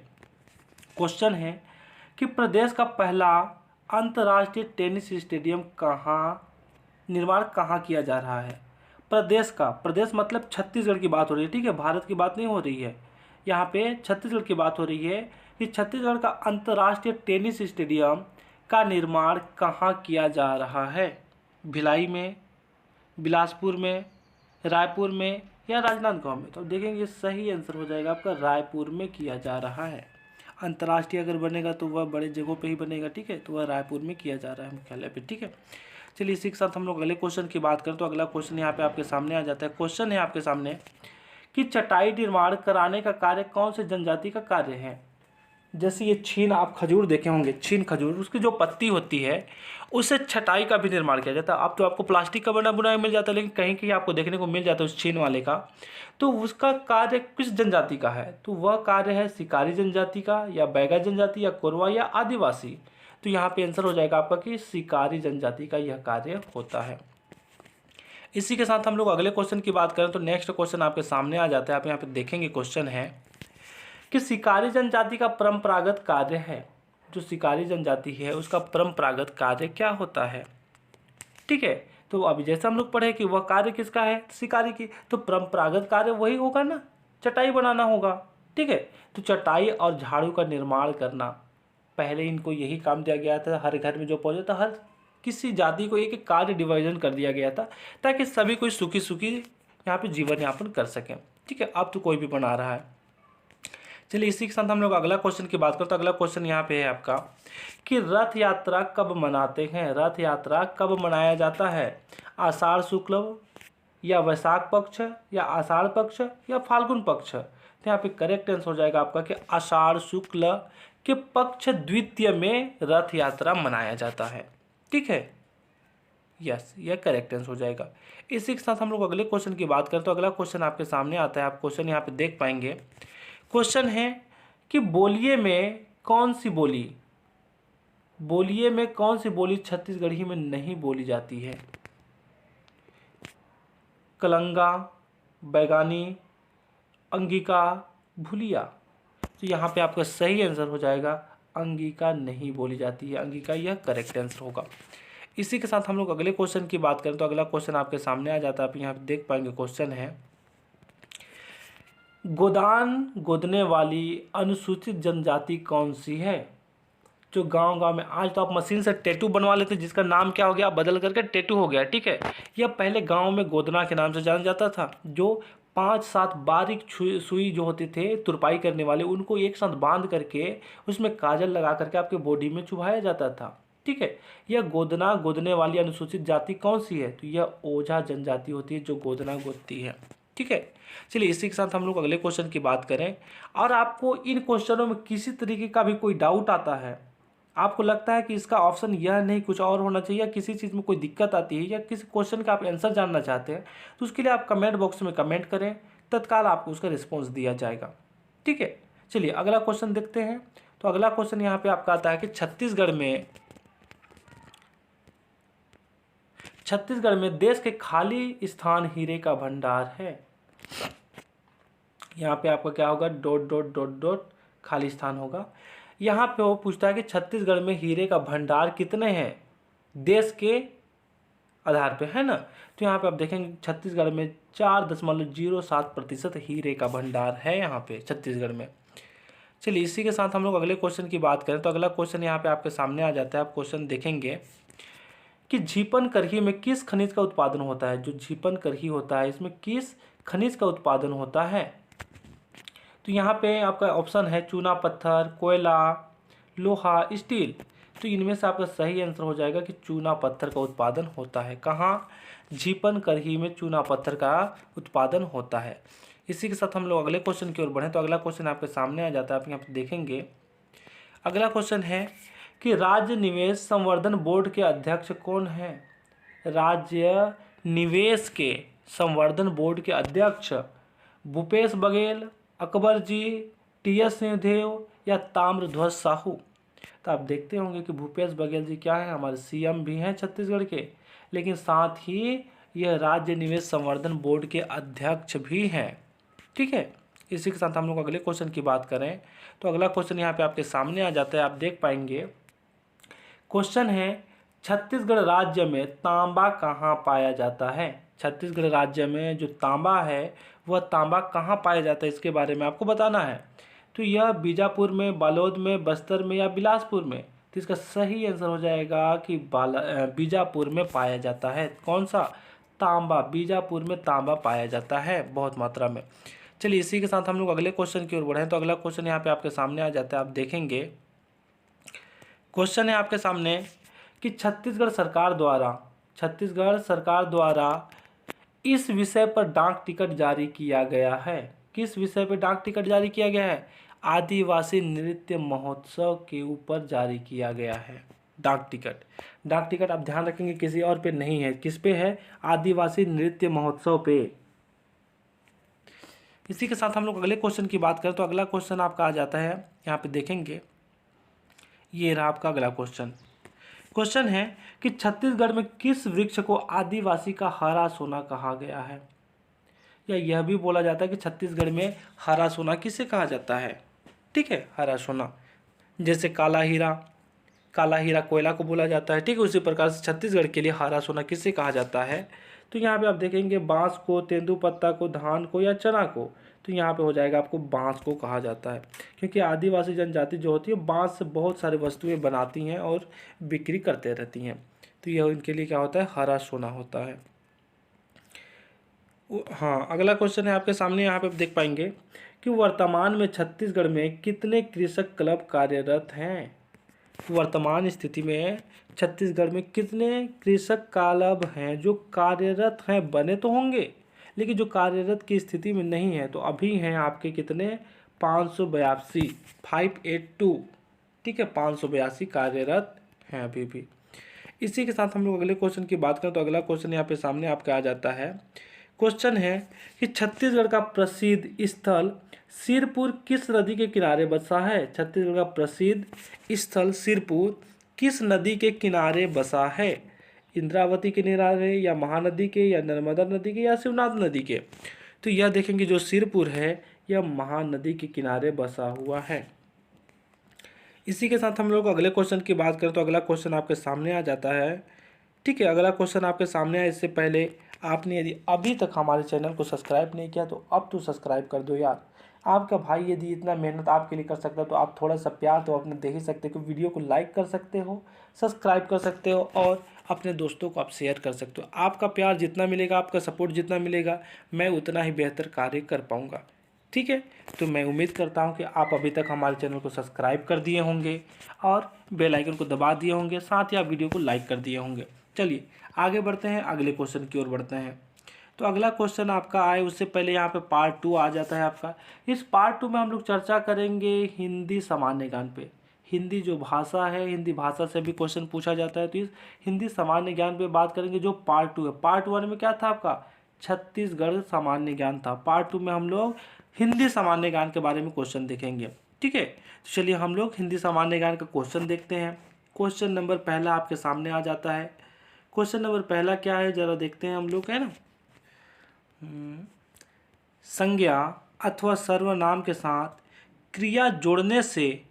क्वेश्चन है कि प्रदेश का पहला अंतर्राष्ट्रीय टेनिस स्टेडियम निर्माण कहाँ किया जा रहा है। प्रदेश का, प्रदेश मतलब छत्तीसगढ़ की बात हो रही है, ठीक है, भारत की बात नहीं हो रही है, यहाँ पे छत्तीसगढ़ की बात हो रही है कि छत्तीसगढ़ का अंतर्राष्ट्रीय टेनिस स्टेडियम का निर्माण कहाँ किया जा रहा है। भिलाई में, बिलासपुर में, रायपुर में या राजनांदगांव में। तो देखेंगे सही आंसर हो जाएगा आपका रायपुर में किया जा रहा है। अंतर्राष्ट्रीय अगर बनेगा तो वह बड़े जगहों पे ही बनेगा, ठीक है, तो वह रायपुर में किया जा रहा है मुख्यालय पे। ठीक है, चलिए इसी के साथ हम लोग अगले क्वेश्चन की बात करें तो अगला क्वेश्चन यहाँ पे आपके सामने आ जाता है। क्वेश्चन है आपके सामने कि चटाई निर्माण कराने का कार्य कौन से जनजाति का कार्य है। जैसे ये छीन, आप खजूर देखे होंगे, छीन खजूर, उसकी जो पत्ती होती है उससे छटाई का भी निर्माण किया जाता है। अब तो आपको प्लास्टिक का बना बुनाया मिल जाता है, लेकिन कहीं कहीं आपको देखने को मिल जाता है उस छीन वाले का। तो उसका कार्य किस जनजाति का है, तो वह कार्य है शिकारी जनजाति का या बैगा जनजाति या कोरवा या आदिवासी। तो यहाँ पे आंसर हो जाएगा आपका कि शिकारी जनजाति का यह कार्य होता है। इसी के साथ हम लोग अगले क्वेश्चन की बात करें तो नेक्स्ट क्वेश्चन आपके सामने आ जाता है, आप यहाँ पे देखेंगे क्वेश्चन है कि शिकारी जनजाति का परंपरागत कार्य है। जो शिकारी जनजाति है उसका परंपरागत कार्य क्या होता है। ठीक है, तो अभी जैसे हम लोग पढ़े कि वह कार्य किसका है, शिकारी की, तो परंपरागत कार्य वही होगा ना, चटाई बनाना होगा। ठीक है। तो चटाई और झाड़ू का निर्माण करना, पहले इनको यही काम दिया गया था। हर घर में जो पहुंचा था, हर किसी जाति को एक एक कार्य डिवीजन कर दिया गया था, ताकि सभी कोई सुखी सुखी यहाँ पे जीवन यापन कर सकें। ठीक है, अब तो कोई भी बना रहा है। चलिए इसी के साथ हम लोग अगला क्वेश्चन की बात करते हैं। तो अगला क्वेश्चन यहाँ पे है आपका कि रथ यात्रा कब मनाते हैं? रथ यात्रा कब मनाया जाता है? आषाढ़ शुक्ल या वैशाख पक्ष या आषाढ़ पक्ष या फाल्गुन पक्ष? तो यहाँ पे करेक्ट आंसर हो जाएगा आपका कि आषाढ़ शुक्ल के पक्ष द्वितीय में रथ यात्रा मनाया जाता है। ठीक है, यस, यह करेक्ट आंसर हो जाएगा। इसी के साथ हम लोग अगले क्वेश्चन की बात करें। तो अगला क्वेश्चन आपके सामने आता है, आप क्वेश्चन यहाँ पे देख पाएंगे। क्वेश्चन है कि बोलिए में कौन सी बोली, बोलिए में कौन सी बोली छत्तीसगढ़ी में नहीं बोली जाती है? कलंगा, बैगानी, अंगिका, भुलिया? तो यहाँ पे आपका सही आंसर हो जाएगा अंगिका नहीं बोली जाती है, अंगिका यह करेक्ट आंसर होगा। इसी के साथ हम लोग अगले क्वेश्चन की बात करें। तो अगला क्वेश्चन आपके सामने आ जाता है, आप यहाँ पे देख पाएंगे। क्वेश्चन है गोदान गोदने वाली अनुसूचित जनजाति कौन सी है? जो गांव गांव में, आज तो आप मशीन से टैटू बनवा लेते हैं, जिसका नाम क्या हो गया, बदल करके टैटू हो गया। ठीक है, यह पहले गांव में गोदना के नाम से जाना जाता था। जो 5-7 बारीक सुई जो होते थे तुरपाई करने वाले, उनको एक साथ बांध करके उसमें काजल लगा करके आपके बॉडी में चुभाया जाता था। ठीक है, यह गोदना गोदने वाली अनुसूचित जाति कौन सी है? तो यह ओझा जनजाति होती है जो गोदना गोदती है। ठीक है, चलिए इसी के साथ हम लोग अगले क्वेश्चन की बात करें। और आपको इन क्वेश्चनों में किसी तरीके का भी कोई डाउट आता है, आपको लगता है कि इसका ऑप्शन यह नहीं कुछ और होना चाहिए, या किसी चीज़ में कोई दिक्कत आती है, या किसी क्वेश्चन का आप आंसर जानना चाहते हैं, तो उसके लिए आप कमेंट बॉक्स में कमेंट करें, तत्काल आपको उसका रिस्पॉन्स दिया जाएगा। ठीक है, चलिए अगला क्वेश्चन देखते हैं। तो अगला क्वेश्चन यहाँ पे आपका आता है कि छत्तीसगढ़ में देश के खाली स्थान हीरे का भंडार है। यहाँ पे आपका क्या होगा, डॉट डॉट डॉट डॉट खाली स्थान होगा। यहाँ पे वो पूछता है कि छत्तीसगढ़ में हीरे का भंडार कितने हैं देश के आधार पे, है ना? तो यहाँ पे आप देखेंगे छत्तीसगढ़ में 4.07% हीरे का भंडार है यहाँ पे छत्तीसगढ़ में। चलिए इसी के साथ हम लोग अगले क्वेश्चन की बात करें। तो अगला क्वेश्चन यहाँ पे आपके सामने आ जाता है, आप क्वेश्चन देखेंगे कि झीपन करही में किस खनिज का उत्पादन होता है? जो झीपन करही होता है, इसमें किस खनिज का उत्पादन होता है? तो यहाँ पे आपका ऑप्शन है चूना पत्थर, कोयला, लोहा, स्टील। तो इनमें से आपका सही आंसर हो जाएगा कि चूना पत्थर का उत्पादन होता है। कहाँ? झीपन करही में चूना पत्थर का उत्पादन होता है। इसी के साथ हम लोग अगले क्वेश्चन की ओर बढ़ें। तो अगला क्वेश्चन आपके सामने आ जाता है, आप यहाँ पे देखेंगे। अगला क्वेश्चन है कि राज्य निवेश संवर्धन बोर्ड के अध्यक्ष कौन है? राज्य निवेश के संवर्धन बोर्ड के अध्यक्ष भूपेश बघेल, अकबर जी, टी.एस. सिंहदेव या ताम्रध्वज साहू? तो आप देखते होंगे कि भूपेश बघेल जी क्या है, हमारे सीएम भी हैं छत्तीसगढ़ के, लेकिन साथ ही यह राज्य निवेश संवर्धन बोर्ड के अध्यक्ष भी हैं। ठीक है, इसी के साथ हम लोग अगले क्वेश्चन की बात करें। तो अगला क्वेश्चन यहाँ पे आपके सामने आ जाता है, आप देख पाएंगे। क्वेश्चन है छत्तीसगढ़ राज्य में तांबा कहाँ पाया जाता है? छत्तीसगढ़ राज्य में जो तांबा है वह तांबा कहाँ पाया जाता है, इसके बारे में आपको बताना है। तो यह बीजापुर में, बालोद में, बस्तर में या बिलासपुर में? तो इसका सही आंसर हो जाएगा कि बीजापुर में पाया जाता है। कौन सा? तांबा। बीजापुर में तांबा पाया जाता है बहुत मात्रा में। चलिए इसी के साथ हम लोग अगले क्वेश्चन की ओर बढ़ें। तो अगला क्वेश्चन यहाँ पे आपके सामने आ जाता है, आप देखेंगे। क्वेश्चन है आपके सामने कि छत्तीसगढ़ सरकार द्वारा इस विषय पर डाक टिकट जारी किया गया है। किस विषय पर डाक टिकट जारी किया गया है? आदिवासी नृत्य महोत्सव के ऊपर जारी किया गया है डाक टिकट। डाक टिकट आप ध्यान रखेंगे किसी और पे नहीं है, किस पे है? आदिवासी नृत्य महोत्सव पे। इसी के साथ हम लोग अगले क्वेश्चन की बात करें। तो अगला क्वेश्चन आपका आ जाता है, यहाँ पे देखेंगे। ये रहा आपका अगला क्वेश्चन। क्वेश्चन है कि छत्तीसगढ़ में किस वृक्ष को आदिवासी का हरा सोना कहा गया है? या यह भी बोला जाता है कि छत्तीसगढ़ में हरा सोना किसे कहा जाता है? ठीक है, हरा सोना। जैसे काला हीरा कोयला को बोला जाता है, ठीक है, उसी प्रकार से छत्तीसगढ़ के लिए हरा सोना किसे कहा जाता है? तो यहाँ पे आप देखेंगे बांस को, तेंदुपत्ता को, धान को या चना को, तो यहाँ पे हो जाएगा आपको बांस को कहा जाता है, क्योंकि आदिवासी जनजाति जो होती है बांस से बहुत सारी वस्तुएं बनाती हैं और बिक्री करते रहती हैं। तो यह इनके लिए क्या होता है, हरा सोना होता है। हाँ, अगला क्वेश्चन है आपके सामने, यहाँ पे आप देख पाएंगे कि वर्तमान में छत्तीसगढ़ में कितने कृषक क्लब कार्यरत हैं। वर्तमान स्थिति में छत्तीसगढ़ में कितने कृषक क्लब हैं जो कार्यरत हैं, बने तो होंगे लेकिन जो कार्यरत की स्थिति में नहीं है, तो अभी हैं आपके कितने, 582, 582, ठीक है, 582 कार्यरत हैं अभी भी। इसी के साथ हम लोग अगले क्वेश्चन की बात करें तो अगला क्वेश्चन यहाँ पे सामने आपका आ जाता है। क्वेश्चन है कि छत्तीसगढ़ का प्रसिद्ध स्थल सिरपुर किस नदी के किनारे बसा है। छत्तीसगढ़ का प्रसिद्ध स्थल सिरपुर किस नदी के किनारे बसा है। इंद्रावती के किनारे या महानदी के या नर्मदा नदी के या शिवनाथ नदी के। तो यह देखेंगे जो सिरपुर है यह महानदी के किनारे बसा हुआ है। इसी के साथ हम लोग अगले क्वेश्चन की बात करें तो अगला क्वेश्चन आपके सामने आ जाता है। ठीक है, अगला क्वेश्चन आपके सामने आए इससे पहले आपने यदि अभी तक हमारे चैनल को सब्सक्राइब नहीं किया तो अब तो सब्सक्राइब कर दो यार। आपका भाई यदि इतना मेहनत आपके लिए कर सकता है तो आप थोड़ा सा प्यार तो अपने दे ही सकते हो कि वीडियो को लाइक कर सकते हो, सब्सक्राइब कर सकते हो और अपने दोस्तों को आप शेयर कर सकते हो। आपका प्यार जितना मिलेगा, आपका सपोर्ट जितना मिलेगा, मैं उतना ही बेहतर कार्य कर पाऊँगा। ठीक है, तो मैं उम्मीद करता हूं कि आप अभी तक हमारे चैनल को सब्सक्राइब कर दिए होंगे और बेल आइकन को दबा दिए होंगे, साथ ही आप वीडियो को लाइक कर दिए होंगे। चलिए आगे बढ़ते हैं, अगले क्वेश्चन की ओर बढ़ते हैं। तो अगला क्वेश्चन आपका आए उससे पहले यहाँ पे पार्ट 2 आ जाता है आपका। इस पार्ट 2 में हम लोग चर्चा करेंगे हिंदी सामान्य ज्ञान पे। हिंदी जो भाषा है, हिंदी भाषा से भी क्वेश्चन पूछा जाता है, तो इस हिंदी सामान्य ज्ञान पे बात करेंगे जो पार्ट 2 है। पार्ट 1 में क्या था आपका, छत्तीसगढ़ सामान्य ज्ञान था। पार्ट 2 में हम लोग हिंदी सामान्य ज्ञान के बारे में क्वेश्चन देखेंगे। ठीक है, तो चलिए हम लोग हिंदी सामान्य ज्ञान का क्वेश्चन देखते हैं। क्वेश्चन नंबर पहला आपके सामने आ जाता है। क्वेश्चन नंबर पहला क्या है जरा देखते हैं हम लोग, है ना। संज्ञा अथवा सर्वनाम के साथ क्रिया जोड़ने से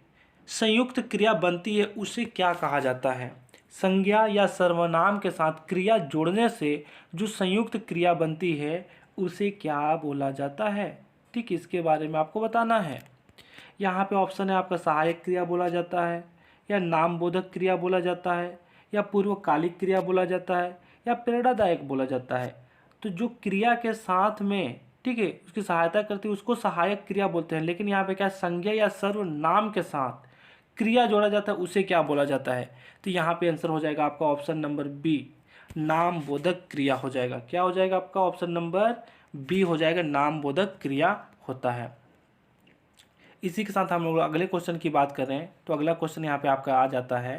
संयुक्त क्रिया बनती है, उसे क्या कहा जाता है। संज्ञा या सर्वनाम के साथ क्रिया जोड़ने से जो संयुक्त क्रिया बनती है उसे क्या बोला जाता है। ठीक, इसके बारे में आपको बताना है। यहाँ पे ऑप्शन है आपका सहायक क्रिया बोला जाता है, या नामबोधक क्रिया बोला जाता है, या पूर्वकालिक क्रिया बोला जाता है, या प्रेरणादायक बोला जाता है। तो जो क्रिया के साथ में, ठीक है, उसकी सहायता करती है उसको सहायक क्रिया बोलते हैं। लेकिन यहाँ पे क्या, संज्ञा या सर्वनाम के साथ क्रिया जोड़ा जाता है उसे क्या बोला जाता है। तो यहाँ पे आंसर हो जाएगा आपका ऑप्शन नंबर बी, नामबोधक क्रिया हो जाएगा। क्या हो जाएगा आपका, ऑप्शन नंबर बी हो जाएगा, नामबोधक क्रिया होता है। इसी के साथ हम लोग अगले क्वेश्चन की बात कर रहे हैं। तो अगला क्वेश्चन यहाँ पे आपका आ जाता है।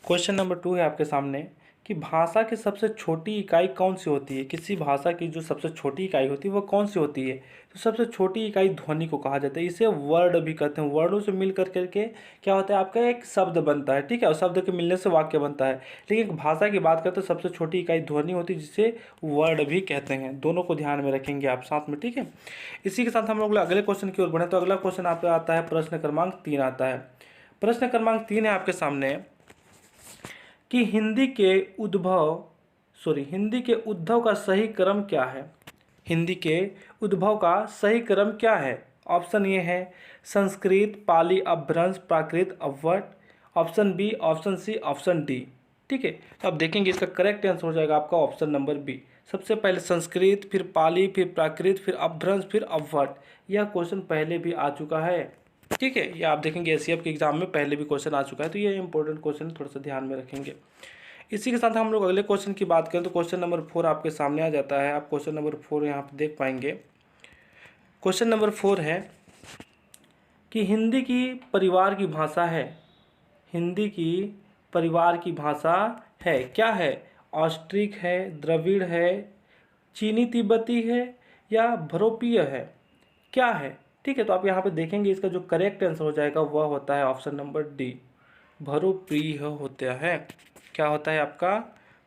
क्वेश्चन नंबर 2 है आपके सामने कि भाषा की सबसे छोटी इकाई कौन सी होती है। किसी भाषा की जो सबसे छोटी इकाई होती है वो कौन सी होती है। तो सबसे छोटी इकाई ध्वनि को कहा जाता है। इसे वर्ड भी कहते हैं। वर्डों से मिल कर करके क्या होता है, आपका एक शब्द बनता है। ठीक है, और शब्द के मिलने से वाक्य बनता है। लेकिन भाषा की बात करते हैं सबसे छोटी इकाई ध्वनि होती है, जिसे वर्ड भी कहते हैं। दोनों को ध्यान में रखेंगे आप साथ में। ठीक है, इसी के साथ हम लोग अगले क्वेश्चन की ओर बढ़े। तो अगला क्वेश्चन आपका आता है, प्रश्न क्रमांक 3 आता है। प्रश्न क्रमांक 3 है आपके सामने कि हिंदी के उद्भव का सही क्रम क्या है। हिंदी के उद्भव का सही क्रम क्या है। ऑप्शन ए है Sanskrit, Pali, Apabhramsha, Prakrit, Apabhatta. Option B, option C, option D. ठीक है, तो अब देखेंगे इसका करेक्ट आंसर हो जाएगा आपका ऑप्शन नंबर बी। सबसे पहले संस्कृत, फिर पाली, फिर प्राकृत, फिर अपभ्रंश, फिर अपभट्ट। यह क्वेश्चन पहले भी आ चुका है। ठीक है, ये आप देखेंगे एससीएफ के एग्जाम में पहले भी क्वेश्चन आ चुका है। तो ये इंपॉर्टेंट क्वेश्चन थोड़ा सा ध्यान में रखेंगे। इसी के साथ हम लोग अगले क्वेश्चन की बात करें तो क्वेश्चन नंबर 4 आपके सामने आ जाता है। आप क्वेश्चन नंबर 4 यहाँ पे देख पाएंगे। क्वेश्चन नंबर 4 है कि हिंदी की परिवार की भाषा है। हिंदी की परिवार की भाषा है, क्या है। ऑस्ट्रिक है, द्रविड़ है, चीनी तिब्बती है, या भरोपीय है, क्या है। ठीक है, तो आप यहाँ पे देखेंगे इसका जो करेक्ट आंसर हो जाएगा वह होता है ऑप्शन नंबर डी, भरोप्रिय होता है। क्या होता है आपका,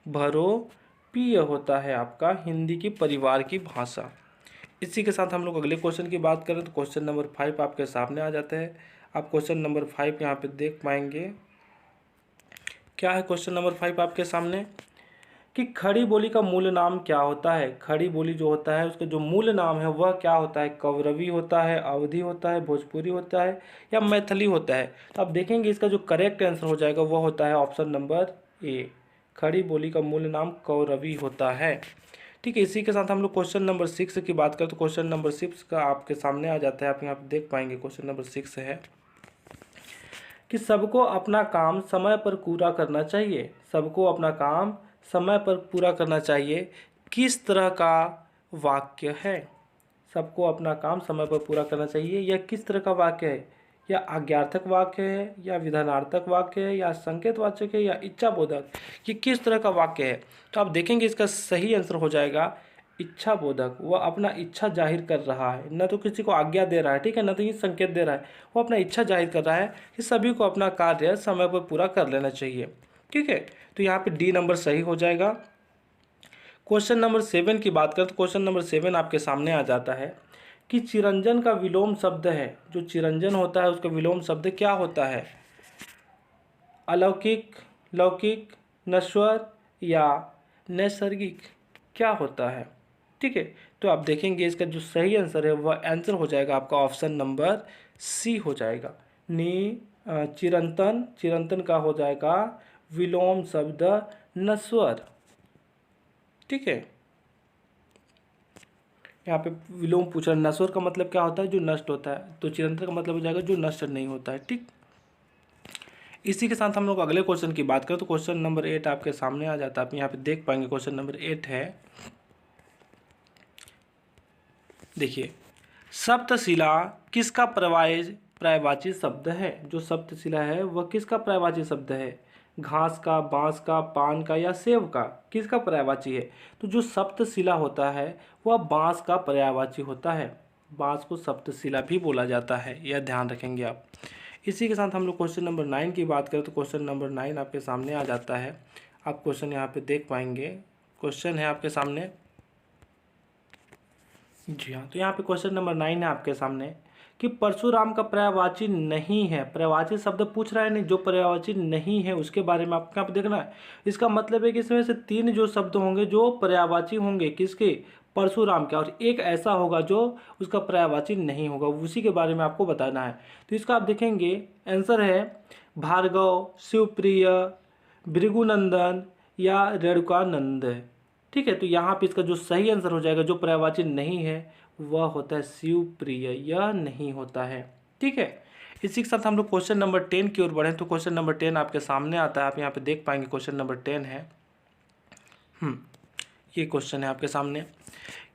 भरोप्रिय होता है आपका हिंदी की परिवार की भाषा। इसी के साथ हम लोग अगले क्वेश्चन की बात करें तो क्वेश्चन नंबर 5 आपके सामने आ जाते हैं। आप क्वेश्चन नंबर 5 यहाँ पे देख पाएंगे क्या है क्वेश्चन नंबर 5 आपके सामने कि खड़ी बोली का मूल नाम क्या होता है। खड़ी बोली जो होता है उसका जो मूल नाम है वह क्या होता है। कौरवी होता है, अवधी होता है, भोजपुरी होता है या मैथिली होता है। तो आप देखेंगे इसका जो करेक्ट आंसर हो जाएगा वह होता है ऑप्शन नंबर ए। खड़ी बोली का मूल नाम कौरवी होता है। ठीक है, इसी के साथ हम लोग क्वेश्चन नंबर 6 की बात करें तो क्वेश्चन नंबर 6 का आपके सामने आ जाता है। आप यहाँ पे देख पाएंगे क्वेश्चन नंबर 6 है कि सबको अपना काम समय पर पूरा करना चाहिए। सबको अपना काम समय पर पूरा करना चाहिए किस तरह का वाक्य है। सबको अपना काम समय पर पूरा करना चाहिए यह किस तरह का वाक्य है। या आज्ञार्थक वाक्य है या विधानार्थक वाक्य है या संकेतवाचक है या इच्छाबोधक, ये किस तरह का वाक्य है। तो आप देखेंगे इसका सही आंसर हो जाएगा इच्छाबोधक। वह अपना इच्छा जाहिर कर रहा है, न तो किसी को आज्ञा दे रहा है, ठीक है, न तो ये संकेत दे रहा है। वो अपना इच्छा जाहिर कर रहा है कि सभी को अपना कार्य समय पर पूरा कर लेना चाहिए। ठीक है, तो यहाँ पे डी नंबर सही हो जाएगा। क्वेश्चन नंबर 7 की बात करें तो क्वेश्चन नंबर 7 आपके सामने आ जाता है कि चिरंजन का विलोम शब्द है। जो चिरंजन होता है उसका विलोम शब्द क्या होता है। अलौकिक, लौकिक, नश्वर या नैसर्गिक क्या होता है। ठीक है, तो आप देखेंगे इसका जो सही आंसर है वह आंसर हो जाएगा आपका ऑप्शन नंबर सी हो जाएगा। चिरंतन, चिरंतन का हो जाएगा विलोम शब्द नश्वर। ठीक है, यहाँ पे विलोम पूछा, नश्वर का मतलब क्या होता है, जो नष्ट होता है, तो चिरंतन का मतलब हो जाएगा जो नष्ट नहीं होता है। ठीक, इसी के साथ हम लोग अगले क्वेश्चन की बात करें तो क्वेश्चन नंबर 8 आपके सामने आ जाता है। आप यहाँ पे देख पाएंगे क्वेश्चन नंबर 8 है, देखिए, सप्तशिला किसका पर्यायवाची शब्द है। जो सप्तशिला है वह किसका पर्यायवाची शब्द है। घास का, बांस का, पान का या सेब का, किसका पर्यायवाची है। तो जो सप्तशिला होता है वह बांस का पर्यायवाची होता है। बांस को सप्तशिला भी बोला जाता है, यह ध्यान रखेंगे आप। इसी के साथ हम लोग क्वेश्चन नंबर 9 की बात करें तो क्वेश्चन नंबर 9 आपके सामने आ जाता है। आप क्वेश्चन यहाँ पे देख पाएंगे, क्वेश्चन है आपके सामने, जी हाँ, तो यहाँ पे क्वेश्चन नंबर 9 है आपके सामने कि परशुराम का पर्यायवाची नहीं है। पर्यायवाची शब्द पूछ रहा है, नहीं, जो पर्यायवाची नहीं है उसके बारे में आपको यहाँ पे देखना है। इसका मतलब है कि इसमें से 3 जो शब्द होंगे जो पर्यायवाची होंगे किसके, परशुराम के, और एक ऐसा होगा जो उसका पर्यायवाची नहीं होगा, उसी के बारे में आपको बताना है। तो इसका आप देखेंगे आंसर है भार्गव, शिवप्रिय, भृगुनंदन या रेणुकानंद। ठीक है, तो यहाँ पे इसका जो सही आंसर हो जाएगा जो पर्यायवाची नहीं है वह होता है शिवप्रिय, यह नहीं होता है। ठीक है, इसी के साथ हम लोग क्वेश्चन नंबर 10 की ओर बढ़ें तो क्वेश्चन नंबर 10 आपके सामने आता है। आप यहाँ पे देख पाएंगे क्वेश्चन नंबर 10 है, ये क्वेश्चन है आपके सामने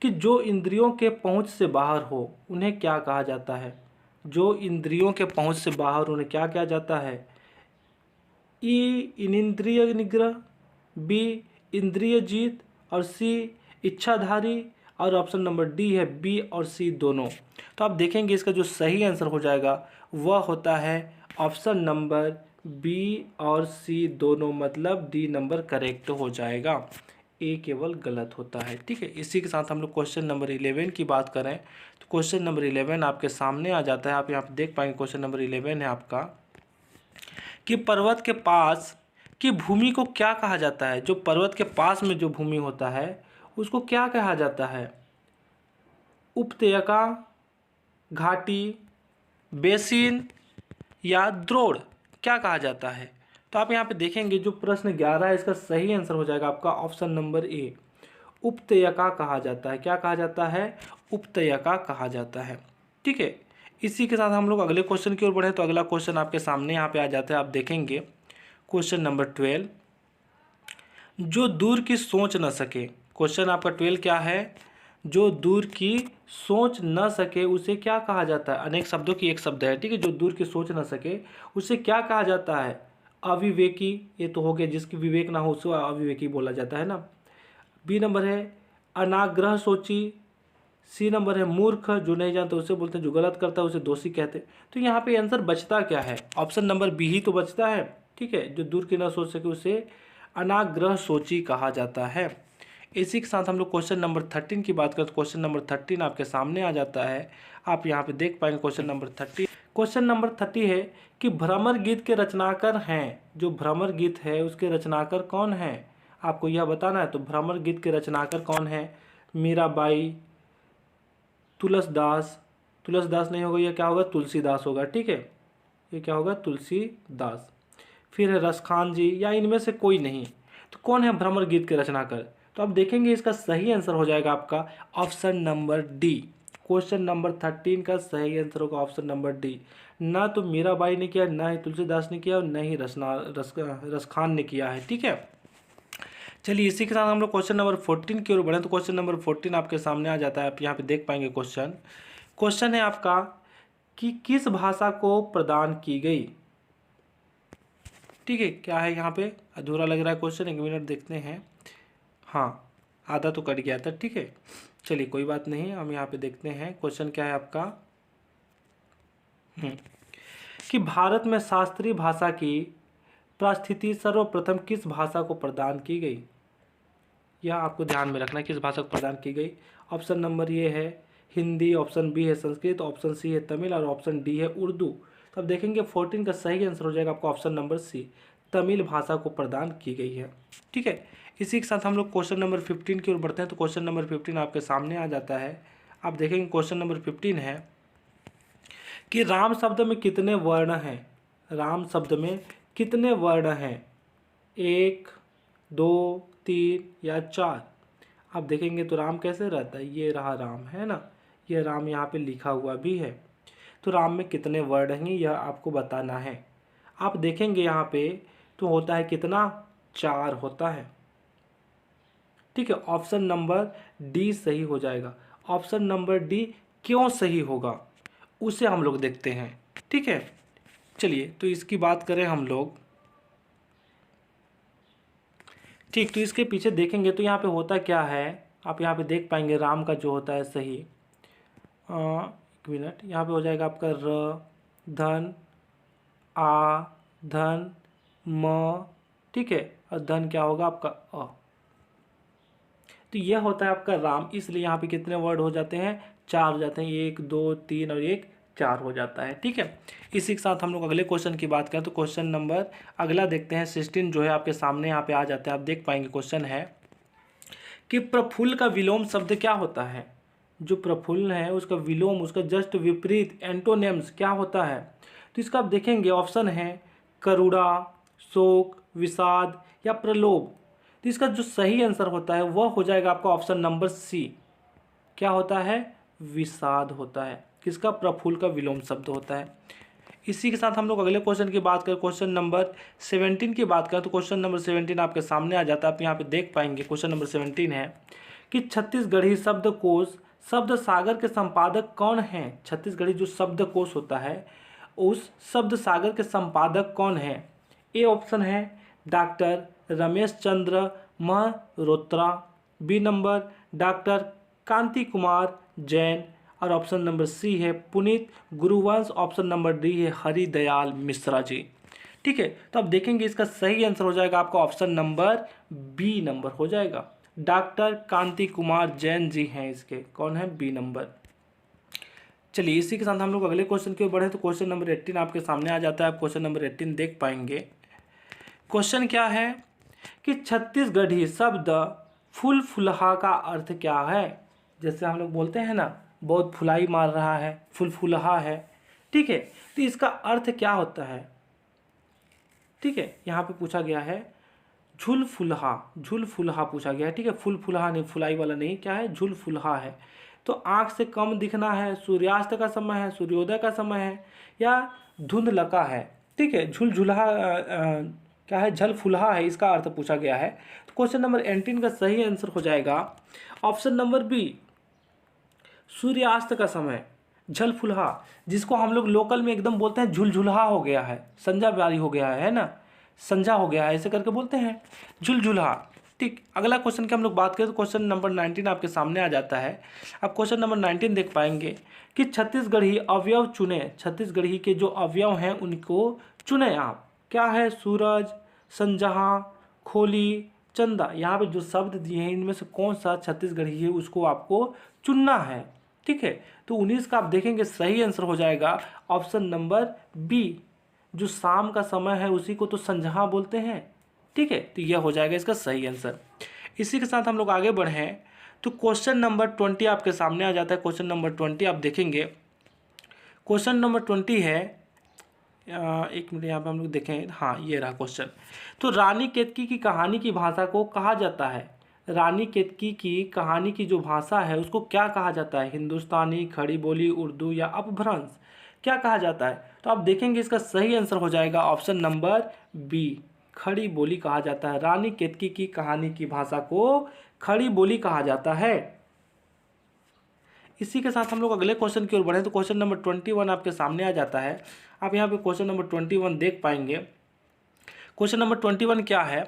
कि जो इंद्रियों के पहुंच से बाहर हो उन्हें क्या कहा जाता है। जो इंद्रियों के पहुंच से बाहर उन्हें क्या कहा जाता है। ई इनिंद्रिय निग्रह, बी इंद्रिय जीत और सी इच्छाधारी, और ऑप्शन नंबर डी है बी और सी दोनों। तो आप देखेंगे इसका जो सही आंसर हो जाएगा वह होता है ऑप्शन नंबर बी और सी दोनों, मतलब डी नंबर करेक्ट हो जाएगा, ए केवल गलत होता है। ठीक है, इसी के साथ हम लोग क्वेश्चन नंबर 11 की बात करें तो क्वेश्चन नंबर 11 आपके सामने आ जाता है। आप यहाँ पे देख पाएंगे क्वेश्चन नंबर 11 है आपका कि पर्वत के पास की भूमि को क्या कहा जाता है। जो पर्वत के पास में जो भूमि होता है उसको क्या कहा जाता है। उपत्यका, घाटी, बेसिन या द्रोण, क्या कहा जाता है। तो आप यहाँ पे देखेंगे जो प्रश्न 11 है इसका सही आंसर हो जाएगा आपका ऑप्शन नंबर ए, उपत्यका कहा जाता है। क्या कहा जाता है, उपत्यका कहा जाता है। ठीक है, इसी के साथ हम लोग अगले क्वेश्चन की ओर बढ़े तो अगला क्वेश्चन आपके सामने यहाँ पे आ जाता है। आप देखेंगे क्वेश्चन नंबर 12, जो दूर की सोच न सके। क्वेश्चन आपका 12 क्या है, जो दूर की सोच न सके उसे क्या कहा जाता है। अनेक शब्दों की एक शब्द है, ठीक है, जो दूर की सोच न सके उसे क्या कहा जाता है। अविवेकी, ये तो हो गया, जिसकी विवेक ना हो उसे अविवेकी बोला जाता है ना। बी नंबर है अनाग्रह सोची, सी नंबर है मूर्ख, जो नहीं जानता उसे बोलते हैं, जो गलत करता है उसे दोषी कहते हैं। तो यहाँ पे आंसर बचता क्या है, ऑप्शन नंबर बी ही तो बचता है। ठीक है, जो दूर की ना सोच सके उसे अनाग्रह सोची कहा जाता है। इसी के साथ हम लोग क्वेश्चन नंबर 13 की बात करें तो क्वेश्चन नंबर 13 आपके सामने आ जाता है। आप यहाँ पे देख पाएंगे क्वेश्चन नंबर 13 क्वेश्चन नंबर 30 है कि भ्रमर गीत के रचनाकार हैं, जो भ्रमर गीत है उसके रचनाकार कौन है, आपको यह बताना है। तो भ्रमर गीत के रचनाकार कौन है? मीराबाई, तुलसीदास, तुलसीदास नहीं होगा, यह क्या होगा? तुलसीदास होगा। ठीक है, ये क्या होगा? तुलसीदास। फिर है रसखान जी, या इनमें से कोई नहीं। तो कौन है भ्रमर गीत के रचनाकार? तो आप देखेंगे इसका सही आंसर हो जाएगा आपका option number D. Question number 13 का सही आंसर होगा ऑप्शन नंबर डी। ना तो मीराबाई ने किया, ना ही तुलसीदास ने किया, और ना ही रसखान ने किया है। ठीक है, चलिए इसी के साथ हम लोग क्वेश्चन नंबर 14 की ओर बढ़े। तो क्वेश्चन नंबर 14 आपके सामने आ जाता है, आप यहाँ पे देख पाएंगे। क्वेश्चन है आपका कि किस भाषा को प्रदान की गई। ठीक है, क्या है यहाँ पे? अधूरा लग रहा है क्वेश्चन, 1 मिनट देखते हैं। हाँ, आधा तो कट गया था। ठीक है, चलिए कोई बात नहीं, हम यहाँ पे देखते हैं क्वेश्चन क्या है आपका। कि भारत में शास्त्रीय भाषा की परिस्थिति सर्वप्रथम किस भाषा को प्रदान की गई? यह आपको ध्यान में रखना है, किस भाषा को प्रदान की गई। ऑप्शन नंबर ये है हिंदी, ऑप्शन बी है संस्कृत, ऑप्शन सी है तमिल, और ऑप्शन डी है उर्दू। तो अब देखेंगे 14 का सही आंसर हो जाएगा आपका ऑप्शन नंबर सी, तमिल भाषा को प्रदान की गई है। ठीक है, इसी के साथ हम लोग क्वेश्चन नंबर 15 की ओर बढ़ते हैं। तो क्वेश्चन नंबर 15 आपके सामने आ जाता है। आप देखेंगे क्वेश्चन नंबर 15 है कि राम शब्द में कितने वर्ण हैं? राम शब्द में कितने वर्ण हैं? 1, 2, 3 या 4? आप देखेंगे तो राम कैसे रहता है, ये रहा राम, है ना, ये राम यहाँ पे लिखा हुआ भी है। तो राम में कितने वर्ण हैं यह आपको बताना है। आप देखेंगे यहाँ पे तो होता है कितना? 4 होता है। ठीक है, ऑप्शन नंबर डी सही हो जाएगा। ऑप्शन नंबर डी क्यों सही होगा उसे हम लोग देखते हैं। ठीक है, चलिए तो इसकी बात करें हम लोग। ठीक, तो इसके पीछे देखेंगे तो यहाँ पे होता क्या है, आप यहाँ पे देख पाएंगे राम का जो होता है सही। 1 मिनट, यहाँ पे हो जाएगा आपका र, धन, आ, धन, म। ठीक है, और धन क्या होगा आपका अ। तो यह होता है आपका राम, इसलिए यहाँ पे कितने वर्ड हो जाते हैं? 4 हो जाते हैं। 1, 2, 3 और 1, 4 हो जाता है। ठीक है, इसी के साथ हम लोग अगले क्वेश्चन की बात करें। तो क्वेश्चन नंबर अगला देखते हैं, 16 जो है आपके सामने यहाँ पे आ जाता है। आप देख पाएंगे क्वेश्चन है कि प्रफुल्ल का विलोम शब्द क्या होता है? जो प्रफुल्ल है उसका विलोम, उसका जस्ट विपरीत एंटोनिम्स क्या होता है? तो इसका आप देखेंगे ऑप्शन है करुणा, शोक, विषाद या प्रलोभ। तो इसका जो सही आंसर होता है वह हो जाएगा आपका ऑप्शन नंबर सी। क्या होता है? विषाद होता है। किसका? प्रफुल्ल का विलोम शब्द होता है। इसी के साथ हम लोग अगले क्वेश्चन की बात करें, क्वेश्चन नंबर 17 की बात करें। तो क्वेश्चन नंबर 17 आपके सामने आ जाता है, आप यहाँ पे देख पाएंगे। क्वेश्चन नंबर 17 है कि छत्तीसगढ़ी शब्दकोश शब्द सागर के संपादक कौन हैं? छत्तीसगढ़ी जो शब्दकोश होता है उस शब्द सागर के संपादक कौन है? ए ऑप्शन है doctor Ramesh Chandra Mehrotra, B number doctor Kanti Kumar Jain, और ऑप्शन नंबर सी है पुनीत गुरुवंश, ऑप्शन नंबर डी है हरिदयाल मिश्रा जी। ठीक है, तो अब देखेंगे इसका सही आंसर हो जाएगा आपका ऑप्शन नंबर बी नंबर हो जाएगा। डॉक्टर कांति कुमार जैन जी हैं इसके, कौन है? B number. चलिए इसी के साथ हम लोग अगले क्वेश्चन की ओर बढ़े। तो क्वेश्चन नंबर 18 आपके सामने आ जाता है, आप क्वेश्चन नंबर 18 देख पाएंगे। क्वेश्चन क्या है कि छत्तीसगढ़ी शब्द फूल फुलहा का अर्थ क्या है? जैसे हम लोग बोलते हैं ना बहुत फुलाई मार रहा है, फुल फुलहा है। ठीक है, तो इसका अर्थ क्या होता है? ठीक है, यहाँ पे पूछा गया है झुल फुलहा, झुल फुलहा पूछा गया है। ठीक है, फुल फुलहा नहीं, फुलाई वाला नहीं, क्या है? झुल फुलहा है। तो आँख से कम दिखना है, सूर्यास्त का समय है, सूर्योदय का समय है, या धुंधलका है। ठीक है, झुल झुलहा क्या है? झल फुलहा है, इसका अर्थ पूछा गया है। तो क्वेश्चन नंबर 18 का सही आंसर हो जाएगा ऑप्शन नंबर बी, सूर्यास्त का समय, झल फुलहा, जिसको हम लोग लोकल में एकदम बोलते हैं झुलझुलहा हो गया है, संजा ब्यारी हो गया है ना, संजा हो गया है, ऐसे करके बोलते हैं झुलझुलहा। ठीक, अगला क्वेश्चन की हम लोग बात करें तो क्वेश्चन नंबर 19 आपके सामने आ जाता है। अब क्वेश्चन नंबर 19 देख पाएंगे कि छत्तीसगढ़ी अवयव चुने, छत्तीसगढ़ी के जो अवयव हैं उनको चुने आप। क्या है? सूरज, संजहाँ, खोली, चंदा। यहाँ पे जो शब्द दिए हैं इनमें से कौन सा छत्तीसगढ़ी है उसको आपको चुनना है। ठीक है, तो 19 का आप देखेंगे सही आंसर हो जाएगा ऑप्शन नंबर बी। जो शाम का समय है उसी को तो संझा बोलते हैं। ठीक है, तो यह हो जाएगा इसका सही आंसर। इसी के साथ हम लोग आगे बढ़ें तो क्वेश्चन नंबर 20 आपके सामने आ जाता है। क्वेश्चन नंबर 20 आप देखेंगे, क्वेश्चन नंबर 20 है, एक मिनट यहाँ पे हम लोग देखें, हाँ ये रहा क्वेश्चन। तो रानी केतकी की कहानी की भाषा को कहा जाता है, रानी केतकी की कहानी की जो भाषा है उसको क्या कहा जाता है, हिंदुस्तानी, खड़ी बोली, उर्दू या अपभ्रंश, क्या कहा जाता है? तो आप देखेंगे इसका सही आंसर हो जाएगा ऑप्शन नंबर बी, खड़ी बोली कहा जाता है। रानी केतकी की कहानी की भाषा को खड़ी बोली कहा जाता है। इसी के साथ हम लोग अगले क्वेश्चन की ओर बढ़े तो क्वेश्चन नंबर 21 आपके सामने आ जाता है। आप यहाँ पे क्वेश्चन नंबर 21 देख पाएंगे। क्वेश्चन नंबर 21 क्या है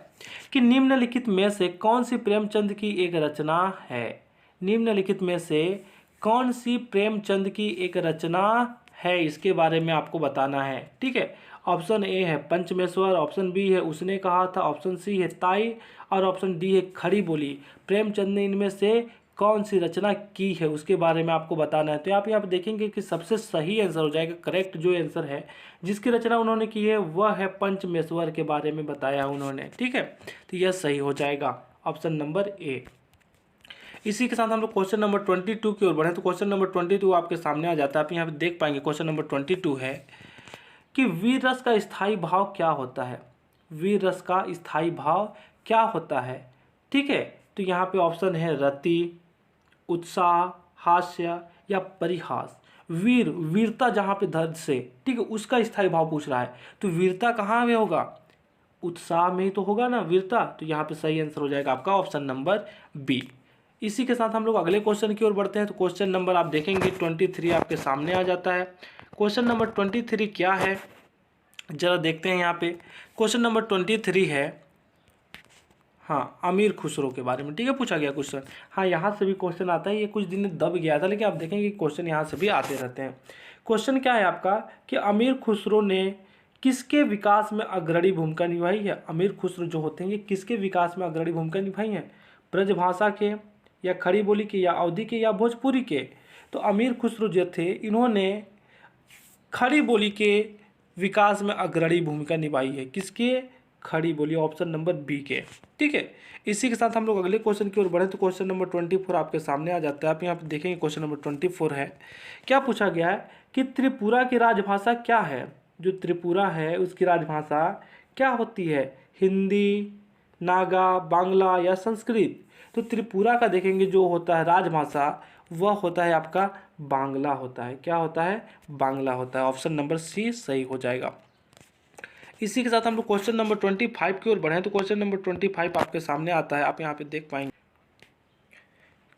कि निम्नलिखित में से कौन सी प्रेमचंद की एक रचना है, निम्नलिखित में से कौन सी प्रेमचंद की एक रचना है, इसके बारे में आपको बताना है। ठीक है, ऑप्शन ए है पंचमेश्वर, ऑप्शन बी है उसने कहा था, ऑप्शन सी है ताई और ऑप्शन डी है खड़ी बोली। प्रेमचंद ने इनमें से कौन सी रचना की है उसके बारे में आपको बताना है। तो आप यहाँ पे देखेंगे कि सबसे सही आंसर हो जाएगा, करेक्ट जो आंसर है जिसकी रचना उन्होंने की है वह है पंचमेश्वर के बारे में बताया उन्होंने। ठीक है, तो यह सही हो जाएगा ऑप्शन नंबर ए। इसी के साथ हम लोग क्वेश्चन नंबर 22 की ओर बढ़े तो क्वेश्चन नंबर 22 आपके सामने आ जाता है। आप यहाँ पे देख पाएंगे क्वेश्चन नंबर 22 है कि वीर रस का स्थायी भाव क्या होता है, वीर रस का स्थायी भाव क्या होता है। ठीक है, तो यहाँ पे ऑप्शन है रति, उत्साह, हास्य या परिहास। वीर, वीरता जहाँ पे दर्द से, ठीक है, उसका स्थायी भाव पूछ रहा है। तो वीरता कहाँ में होगा, उत्साह में ही तो होगा ना वीरता। तो यहाँ पे सही आंसर हो जाएगा आपका ऑप्शन नंबर बी। इसी के साथ हम लोग अगले क्वेश्चन की ओर बढ़ते हैं। तो क्वेश्चन नंबर आप देखेंगे 23 आपके सामने आ जाता है। क्वेश्चन नंबर 23 क्या है जरा देखते हैं यहाँ पे। क्वेश्चन नंबर 23 है, हाँ, अमीर खुसरो के बारे में। ठीक है, पूछा गया क्वेश्चन। हाँ, यहाँ से भी क्वेश्चन आता है, ये कुछ दिन दब गया था लेकिन आप देखेंगे क्वेश्चन यहाँ से भी आते रहते हैं। क्वेश्चन क्या है आपका कि अमीर खुसरो ने किसके विकास में अग्रणी भूमिका निभाई है। अमीर खुसरो जो होते हैं ये किसके विकास में अग्रणी भूमिका निभाई है, ब्रजभाषा के या खड़ी बोली के या अवधी के या भोजपुरी के। तो अमीर खुसरो जो थे इन्होंने खड़ी बोली के विकास में अग्रणी भूमिका निभाई है, किसके, खड़ी बोली, ऑप्शन नंबर बी के। ठीक है, इसी के साथ हम लोग अगले क्वेश्चन की ओर बढ़े तो क्वेश्चन नंबर 24 आपके सामने आ जाता है। आप यहाँ पे देखेंगे क्वेश्चन नंबर 24 है, क्या पूछा गया है कि त्रिपुरा की राजभाषा क्या है, जो त्रिपुरा है उसकी राजभाषा क्या होती है, हिंदी, नागा, बांग्ला या संस्कृत। तो त्रिपुरा का देखेंगे जो होता है राजभाषा वह होता है आपका बांग्ला होता है। क्या होता है, बांग्ला होता है। ऑप्शन नंबर सी सही हो जाएगा। इसी के साथ हम लोग क्वेश्चन नंबर 25 की ओर बढ़ें तो क्वेश्चन नंबर 25 आपके सामने आता है। आप यहाँ पे देख पाएंगे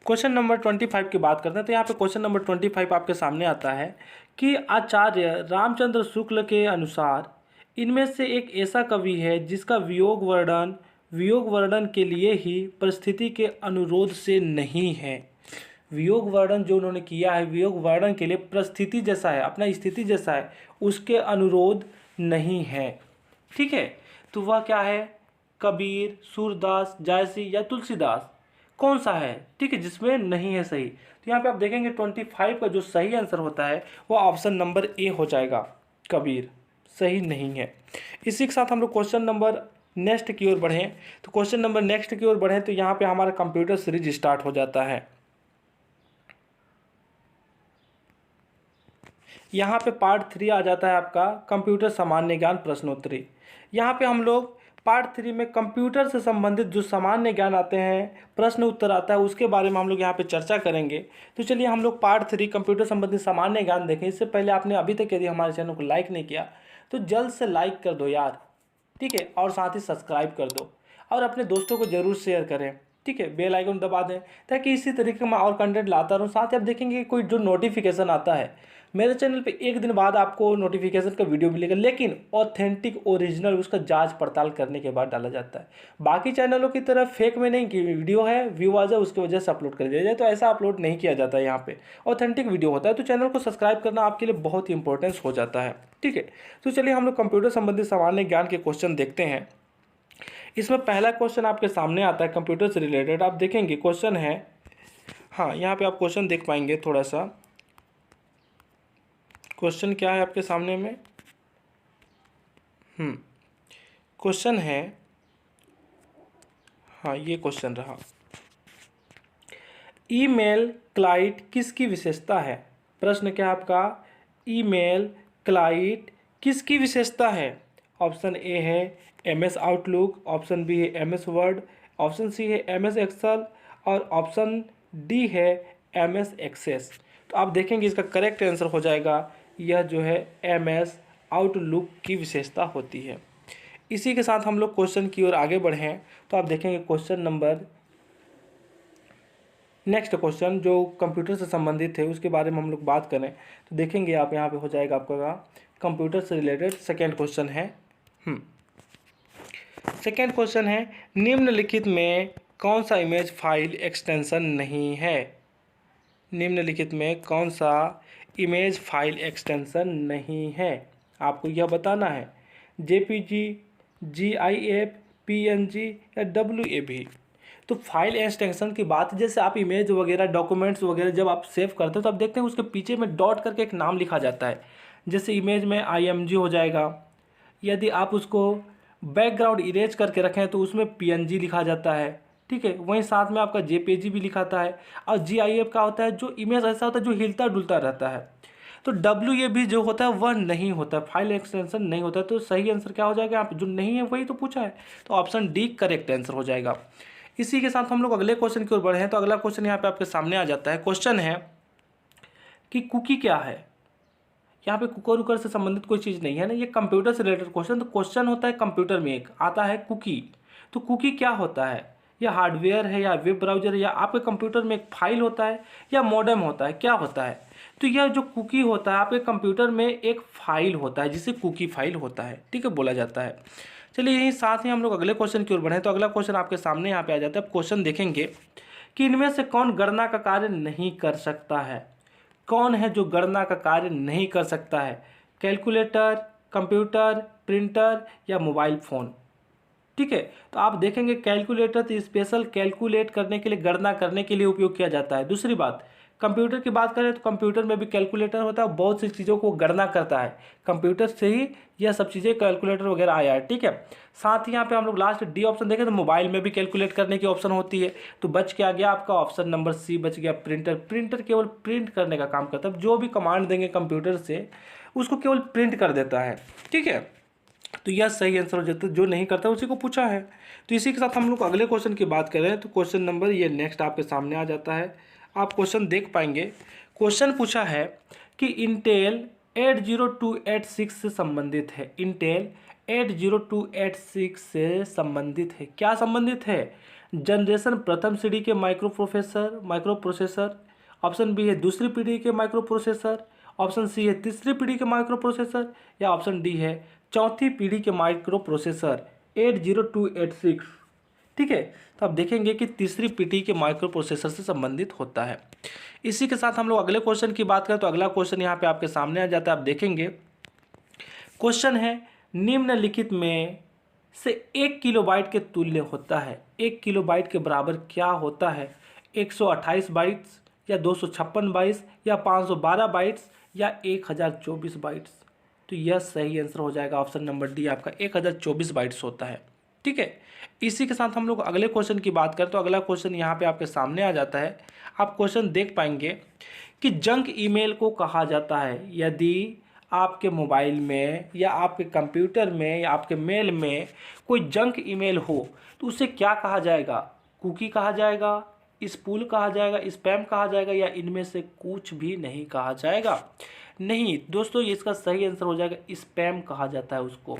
क्वेश्चन नंबर 25 की बात करते हैं तो यहाँ पे क्वेश्चन नंबर 25 आपके सामने आता है कि आचार्य रामचंद्र शुक्ल के अनुसार इनमें से एक ऐसा कवि है जिसका वियोग वर्णन के लिए ही परिस्थिति के अनुरोध से नहीं है। वियोग वर्णन जो उन्होंने किया है वियोग वर्णन के लिए परिस्थिति जैसा है, अपना स्थिति जैसा है, उसके अनुरोध नहीं है। ठीक है, तो वह क्या है, कबीर, सूरदास, जायसी या तुलसीदास, कौन सा है। ठीक है, जिसमें नहीं है सही। तो यहाँ पे आप देखेंगे 25 का जो सही आंसर होता है वो ऑप्शन नंबर ए हो जाएगा, कबीर, सही नहीं है। इसी के साथ हम लोग क्वेश्चन नंबर नेक्स्ट की ओर बढ़ें तो क्वेश्चन नंबर नेक्स्ट की ओर बढ़ें तो यहाँ पे हमारा कंप्यूटर सीरीज स्टार्ट हो जाता है। यहाँ पे पार्ट 3 आ जाता है आपका कंप्यूटर सामान्य ज्ञान प्रश्नोत्तरी। यहाँ पे हम लोग पार्ट 3 में कंप्यूटर से संबंधित जो सामान्य ज्ञान आते हैं, प्रश्न उत्तर आता है, उसके बारे में हम लोग यहाँ पे चर्चा करेंगे। तो चलिए हम लोग पार्ट 3 कंप्यूटर संबंधित सामान्य ज्ञान देखें। इससे पहले आपने अभी तक यदि हमारे चैनल को लाइक नहीं किया तो जल्द से लाइक कर दो यार, ठीक है, और साथ ही सब्सक्राइब कर दो और अपने दोस्तों को ज़रूर शेयर करें। ठीक है, बेल आइकन दबा दें ताकि इसी तरीके का मैं और कंटेंट लाता रहूँ। साथ ही आप देखेंगे कोई जो नोटिफिकेशन आता है मेरे चैनल पे एक दिन बाद आपको नोटिफिकेशन का वीडियो मिलेगा, लेकिन ऑथेंटिक ओरिजिनल उसका जांच पड़ताल करने के बाद डाला जाता है। बाकी चैनलों की तरह फेक में नहीं कि वीडियो है, व्यू आ जाए उसकी वजह से अपलोड कर दिया जाए, तो ऐसा अपलोड नहीं किया जाता है। यहाँ पे ऑथेंटिक वीडियो होता है। तो चैनल को सब्सक्राइब करना आपके लिए बहुत ही इंपॉर्टेंस हो जाता है। ठीक है, तो चलिए हम लोग कंप्यूटर संबंधित सामान्य ज्ञान के क्वेश्चन देखते हैं। इसमें पहला क्वेश्चन आपके सामने आता है कंप्यूटर से रिलेटेड। आप देखेंगे क्वेश्चन है हाँ, यहाँ पे आप क्वेश्चन देख पाएंगे थोड़ा सा। क्वेश्चन क्या है आपके सामने में? क्वेश्चन है, हाँ ये क्वेश्चन रहा, ईमेल क्लाइंट किसकी विशेषता है? प्रश्न क्या है आपका? ईमेल क्लाइंट किसकी विशेषता है? ऑप्शन ए है एमएस आउटलुक, ऑप्शन बी है एमएस वर्ड, ऑप्शन सी है एमएस एक्सेल और ऑप्शन डी है एमएस एक्सेस। तो आप देखेंगे इसका करेक्ट आंसर हो जाएगा यह जो है एमएस आउटलुक की विशेषता होती है। इसी के साथ हम लोग क्वेश्चन की ओर आगे बढ़ें तो आप देखेंगे क्वेश्चन नंबर, नेक्स्ट क्वेश्चन जो कंप्यूटर से संबंधित है उसके बारे में हम लोग बात करें तो देखेंगे आप यहाँ पे हो जाएगा आपका कंप्यूटर से रिलेटेड सेकेंड क्वेश्चन है। सेकेंड क्वेश्चन है, निम्नलिखित में कौन सा इमेज फाइल एक्सटेंशन नहीं है? निम्नलिखित में कौन सा इमेज फाइल एक्सटेंशन नहीं है? आपको यह बताना है। जेपीजी, जीआईएफ, पीएनजी या डब्ल्यूएवी। तो फाइल एक्सटेंशन की बात, जैसे आप इमेज वगैरह डॉक्यूमेंट्स वगैरह जब आप सेव करते हो तो आप देखते हैं उसके पीछे में डॉट करके एक नाम लिखा जाता है। जैसे इमेज में आईएमजी हो जाएगा, यदि आप उसको बैकग्राउंड इरेज करके रखें तो उसमें पीएनजी लिखा जाता है, ठीक है। वहीं साथ में आपका जेपीजी भी लिखाता है। और जीआईएफ का होता है जो इमेज ऐसा होता है जो हिलता डुलता रहता है। तो डब्ल्यूएवी जो होता है वह नहीं होता, फाइल एक्सटेंशन नहीं होता। तो सही आंसर क्या हो जाएगा? यहाँ पे जो नहीं है वही तो पूछा है, तो ऑप्शन डी करेक्ट आंसर हो जाएगा। इसी के साथ हम लोग अगले क्वेश्चन की ओर बढ़े हैं। तो अगला क्वेश्चन यहाँ पे आपके सामने आ जाता है। क्वेश्चन है कि कुकी क्या है? यहाँ पे कुकर उकर से संबंधित कोई चीज़ नहीं है ना, ये कंप्यूटर से रिलेटेड क्वेश्चन। तो क्वेश्चन होता है कंप्यूटर में एक आता है कुकी। तो कुकी क्या होता है? या हार्डवेयर है या वेब ब्राउजर है या आपके कंप्यूटर में एक फाइल होता है या मॉडेम होता है, क्या होता है? तो यह जो कुकी होता है आपके कंप्यूटर में एक फाइल होता है जिसे कुकी फाइल होता है, ठीक है, बोला जाता है। चलिए यही साथ ही हम लोग अगले क्वेश्चन की ओर बढ़े। तो अगला क्वेश्चन आपके सामने यहाँ पे आ जाता है। आप क्वेश्चन देखेंगे कि इनमें से कौन गणना का कार्य नहीं कर सकता है? कौन है जो गणना का कार्य नहीं कर सकता है? कैलकुलेटर, कंप्यूटर, प्रिंटर या मोबाइल फ़ोन, ठीक है। तो आप देखेंगे कैलकुलेटर तो स्पेशल कैलकुलेट करने के लिए, गणना करने के लिए उपयोग किया जाता है। दूसरी बात, कंप्यूटर की बात करें तो कंप्यूटर में भी कैलकुलेटर होता है, बहुत सी चीज़ों को गणना करता है। कंप्यूटर से ही यह सब चीज़ें कैलकुलेटर वगैरह आया है, ठीक है। साथ ही यहाँ पे हम लोग लास्ट डी ऑप्शन देखें तो मोबाइल में भी कैलकुलेट करने की ऑप्शन होती है। तो बच के आ गया आपका ऑप्शन नंबर सी, बच गया प्रिंटर। प्रिंटर केवल प्रिंट करने का काम करता है, जो भी कमांड देंगे कंप्यूटर से उसको केवल प्रिंट कर देता है, ठीक है। तो यह सही आंसर हो जाता है, जो नहीं करता उसी को पूछा है। तो इसी के साथ हम लोग अगले क्वेश्चन की बात करें तो क्वेश्चन नंबर ये नेक्स्ट आपके सामने आ जाता है। आप क्वेश्चन देख पाएंगे। क्वेश्चन पूछा है कि इंटेल 80286 से संबंधित है। इंटेल 80286 से संबंधित है। क्या संबंधित है? जनरेशन प्रथम सीढ़ी के माइक्रो प्रोसेसर, ऑप्शन बी है दूसरी पीढ़ी के माइक्रो प्रोसेसर, ऑप्शन सी है तीसरी पीढ़ी के माइक्रो प्रोसेसर या ऑप्शन डी है चौथी पीढ़ी के माइक्रो प्रोसेसर 80286, ठीक है। तो आप देखेंगे कि तीसरी पीढ़ी के माइक्रो प्रोसेसर से संबंधित होता है। इसी के साथ हम लोग अगले क्वेश्चन की बात करें तो अगला क्वेश्चन यहाँ पे आपके सामने आ जाता है। आप देखेंगे क्वेश्चन है, निम्नलिखित में से 1 किलोबाइट के तुल्य होता है। 1 किलोबाइट के बराबर क्या होता है? 128 बाइट्स या 256 बाइट्स या 512 बाइट्स या 1024 बाइट्स। तो यह सही आंसर हो जाएगा ऑप्शन नंबर डी, आपका 1024 बाइट्स होता है, ठीक है। इसी के साथ हम लोग अगले क्वेश्चन की बात करें तो अगला क्वेश्चन यहाँ पे आपके सामने आ जाता है। आप क्वेश्चन देख पाएंगे कि जंक ईमेल को कहा जाता है यदि आपके मोबाइल में या आपके कंप्यूटर में या आपके मेल में कोई जंक ईमेल हो तो उसे क्या कहा जाएगा? कुकी कहा जाएगा, स्पूल कहा जाएगा, स्पैम कहा जाएगा या इनमें से कुछ भी नहीं कहा जाएगा? नहीं दोस्तों, इसका सही आंसर हो जाएगा स्पैम कहा जाता है उसको,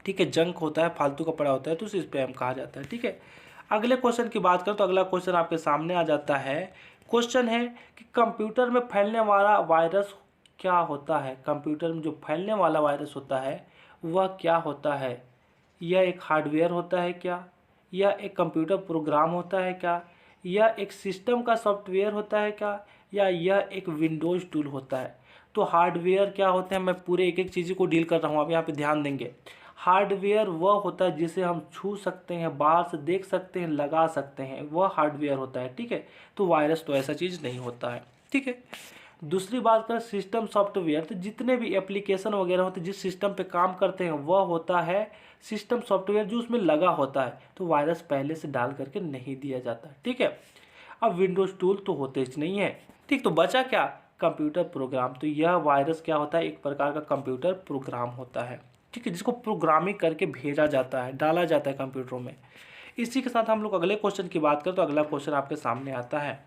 ठीक है। जंक होता है, फालतू का पड़ा होता है तो उसे स्पैम कहा जाता है, ठीक है। अगले क्वेश्चन की बात करें तो अगला क्वेश्चन आपके सामने आ जाता है। क्वेश्चन है कि कंप्यूटर में फैलने वाला वायरस क्या होता है? कंप्यूटर में जो फैलने वाला वायरस होता है वह क्या होता है? यह एक हार्डवेयर होता है क्या? यह एक कंप्यूटर प्रोग्राम होता है क्या? यह एक सिस्टम का सॉफ्टवेयर होता है क्या? या यह एक विंडोज़ टूल होता है? तो हार्डवेयर क्या होते हैं, मैं पूरे एक एक चीज़ को डील कर रहा हूँ, आप यहाँ पे ध्यान देंगे। हार्डवेयर वह होता है जिसे हम छू सकते हैं, बाहर से देख सकते हैं, लगा सकते हैं, वह हार्डवेयर होता है। ठीक है, तो वायरस तो ऐसा चीज़ नहीं होता है। ठीक है, दूसरी बात करें सिस्टम सॉफ्टवेयर, तो जितने भी एप्लीकेशन वगैरह होते हैं जिस सिस्टम पे काम करते हैं वह होता है सिस्टम सॉफ्टवेयर जो उसमें लगा होता है, तो वायरस पहले से डाल करके नहीं दिया जाता है। ठीक है, अब विंडोज़ टूल तो होते ही नहीं है। ठीक, तो बचा क्या, कंप्यूटर प्रोग्राम। तो यह वायरस क्या होता है, एक प्रकार का कंप्यूटर प्रोग्राम होता है। ठीक है, जिसको प्रोग्रामिंग करके भेजा जाता है, डाला जाता है कंप्यूटरों में। इसी के साथ हम लोग अगले क्वेश्चन की बात करें तो अगला क्वेश्चन आपके सामने आता है।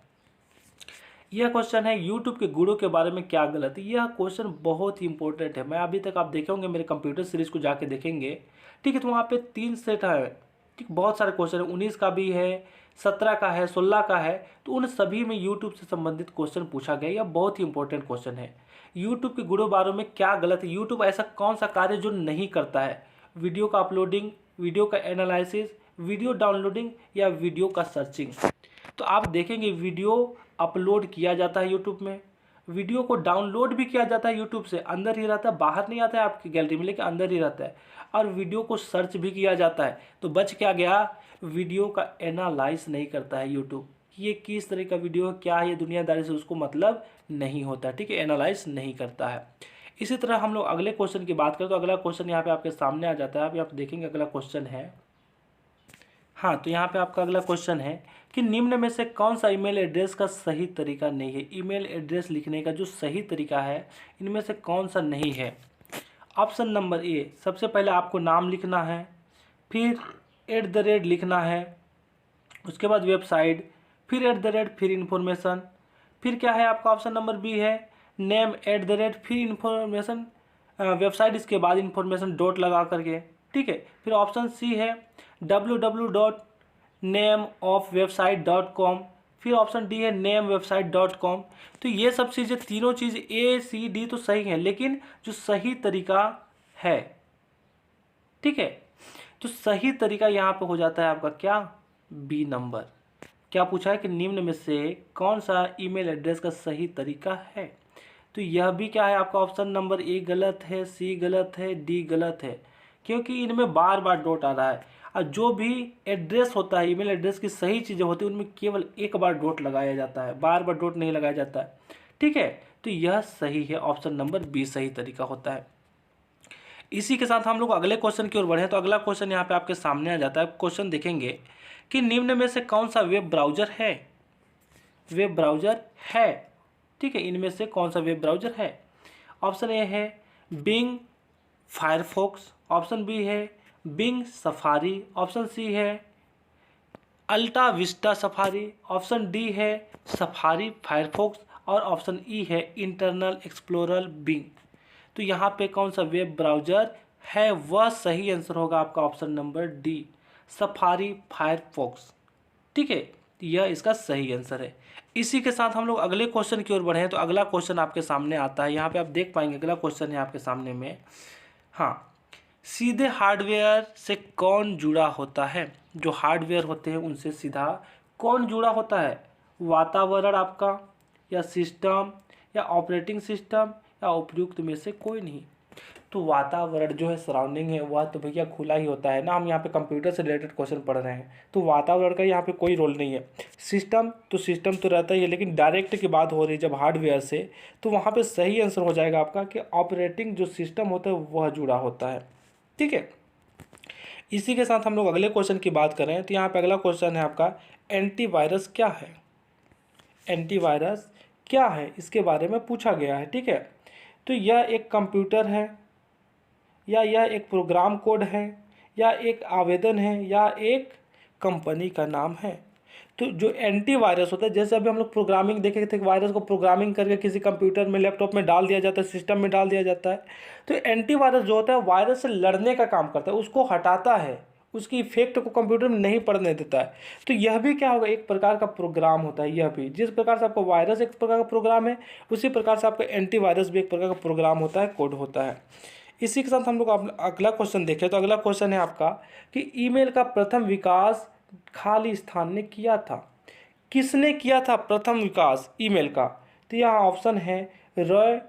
यह क्वेश्चन है यूट्यूब के गुणों के बारे में क्या गलत है। यह क्वेश्चन बहुत ही इंपॉर्टेंट है। मैं अभी तक आप देखे होंगे मेरे कंप्यूटर सीरीज को जाके देखेंगे। ठीक है, तो वहाँ पे 3 सेट है। ठीक, बहुत सारे क्वेश्चन है, 19 का भी है, 17 का है, 16 का है। तो उन सभी में यूट्यूब से संबंधित क्वेश्चन पूछा गया। यह बहुत ही इंपॉर्टेंट क्वेश्चन है। यूट्यूब के गुणों बारे में क्या गलत है। यूट्यूब ऐसा कौन सा कार्य जो नहीं करता है, वीडियो का अपलोडिंग, वीडियो का एनालिसिस, वीडियो डाउनलोडिंग या वीडियो का सर्चिंग। तो आप देखेंगे वीडियो अपलोड किया जाता है यूट्यूब में, वीडियो को डाउनलोड भी किया जाता है यूट्यूब से, अंदर ही रहता है, बाहर नहीं आता है आपकी गैलरी में, लेकिन अंदर ही रहता है। और वीडियो को सर्च भी किया जाता है। तो बच क्या गया, वीडियो का एनालाइज नहीं करता है यूट्यूब, ये किस तरह का वीडियो है, क्या है, ये दुनियादारी से उसको मतलब नहीं होता। ठीक है, एनालाइज नहीं करता है। इसी तरह हम लोग अगले क्वेश्चन की बात करें तो अगला क्वेश्चन यहाँ पे आपके सामने आ जाता है। आप यहाँ पे देखेंगे अगला क्वेश्चन है, हाँ, तो यहाँ पे आपका अगला क्वेश्चन है कि निम्न में से कौन सा ईमेल एड्रेस का सही तरीका नहीं है। ईमेल एड्रेस लिखने का जो सही तरीका है इनमें से कौन सा नहीं है। ऑप्शन नंबर ए, सबसे पहले आपको नाम लिखना है, फिर @ लिखना है, उसके बाद वेबसाइट, फिर @ फिर इन्फॉर्मेशन, फिर क्या है आपका ऑप्शन नंबर बी है नेम @ फिर इन्फॉर्मेशन, वेबसाइट, इसके बाद इन्फॉर्मेशन डॉट लगा करके। ठीक है, फिर ऑप्शन सी है www.nameofwebsite.com, फिर ऑप्शन डी है namewebsite.com। तो ये सब चीज़ें, तीनों चीज़ ए सी डी तो सही है, लेकिन जो सही तरीका है, ठीक है, तो सही तरीका यहाँ पे हो जाता है आपका क्या, बी नंबर। क्या पूछा है कि निम्न में से कौन सा ईमेल एड्रेस का सही तरीका है। तो यह भी क्या है आपका ऑप्शन नंबर ए गलत है, सी गलत है, डी गलत है, क्योंकि इनमें बार बार डॉट आ रहा है। और जो भी एड्रेस होता है, ईमेल एड्रेस की सही चीज़ें होती हैं उनमें केवल एक बार डॉट लगाया जाता है, बार बार डॉट नहीं लगाया जाता है। ठीक है, तो यह सही है, ऑप्शन नंबर बी सही तरीका होता है। इसी के साथ हम लोग अगले क्वेश्चन की ओर बढ़े तो अगला क्वेश्चन यहाँ पे आपके सामने आ जाता है। क्वेश्चन देखेंगे कि निम्न में से कौन सा वेब ब्राउजर है, वेब ब्राउजर है। ठीक है, इनमें से कौन सा वेब ब्राउजर है। ऑप्शन ए है बिंग फायरफॉक्स, ऑप्शन बी है बिंग सफारी, ऑप्शन सी है अल्टा विस्टा सफारी, ऑप्शन डी है सफारी फायरफॉक्स और ऑप्शन ई है इंटरनल एक्सप्लोरर बिंग। तो यहाँ पे कौन सा वेब ब्राउजर है, वह सही आंसर होगा आपका option number D safari Firefox. ठीक है, तो यह इसका सही आंसर है। इसी के साथ हम लोग अगले क्वेश्चन की ओर बढ़े तो अगला क्वेश्चन आपके सामने आता है। यहाँ पे आप देख पाएंगे अगला क्वेश्चन है आपके सामने में, हाँ, सीधे हार्डवेयर से कौन जुड़ा होता है। जो हार्डवेयर होते हैं उनसे सीधा कौन जुड़ा होता है, वातावरण आपका, या सिस्टम, या ऑपरेटिंग सिस्टम, या उपयुक्त में से कोई नहीं। तो वातावरण जो है, सराउंडिंग है, वह तो भैया खुला ही होता है ना। हम यहाँ पे कंप्यूटर से रिलेटेड क्वेश्चन पढ़ रहे हैं, तो वातावरण का यहाँ पे कोई रोल नहीं है। सिस्टम तो रहता ही है, लेकिन डायरेक्ट की बात हो रही है जब हार्डवेयर से, तो वहाँ पे सही आंसर हो जाएगा आपका कि ऑपरेटिंग जो सिस्टम होता है वह जुड़ा होता है। ठीक है, इसी के साथ हम लोग अगले क्वेश्चन की बात करें तो यहाँ पे अगला क्वेश्चन है आपका एंटीवायरस क्या है। एंटीवायरस क्या है इसके बारे में पूछा गया है। ठीक है, तो यह एक कंप्यूटर है, या यह एक प्रोग्राम कोड है, या एक आवेदन है, या एक कंपनी का नाम है। तो जो एंटीवायरस होता है, जैसे अभी हम लोग प्रोग्रामिंग देखे थे, वायरस को प्रोग्रामिंग करके किसी कंप्यूटर में, लैपटॉप में डाल दिया जाता है, सिस्टम में डाल दिया जाता है। तो एंटीवायरस जो होता है वायरस से लड़ने का काम करता है, उसको हटाता है, उसकी इफेक्ट को कंप्यूटर में नहीं पड़ने देता है। तो यह भी क्या होगा, एक प्रकार का प्रोग्राम होता है। यह भी जिस प्रकार से आपका वायरस एक प्रकार का प्रोग्राम है, उसी प्रकार से आपका एंटीवायरस भी एक प्रकार का प्रोग्राम होता है, कोड होता है। इसी के साथ हम लोग अगला क्वेश्चन देखें तो अगला क्वेश्चन है आपका कि ईमेल का प्रथम विकास खाली स्थान ने किया था। किसने किया था प्रथम विकास ईमेल का। तो यहाँ ऑप्शन है रॉय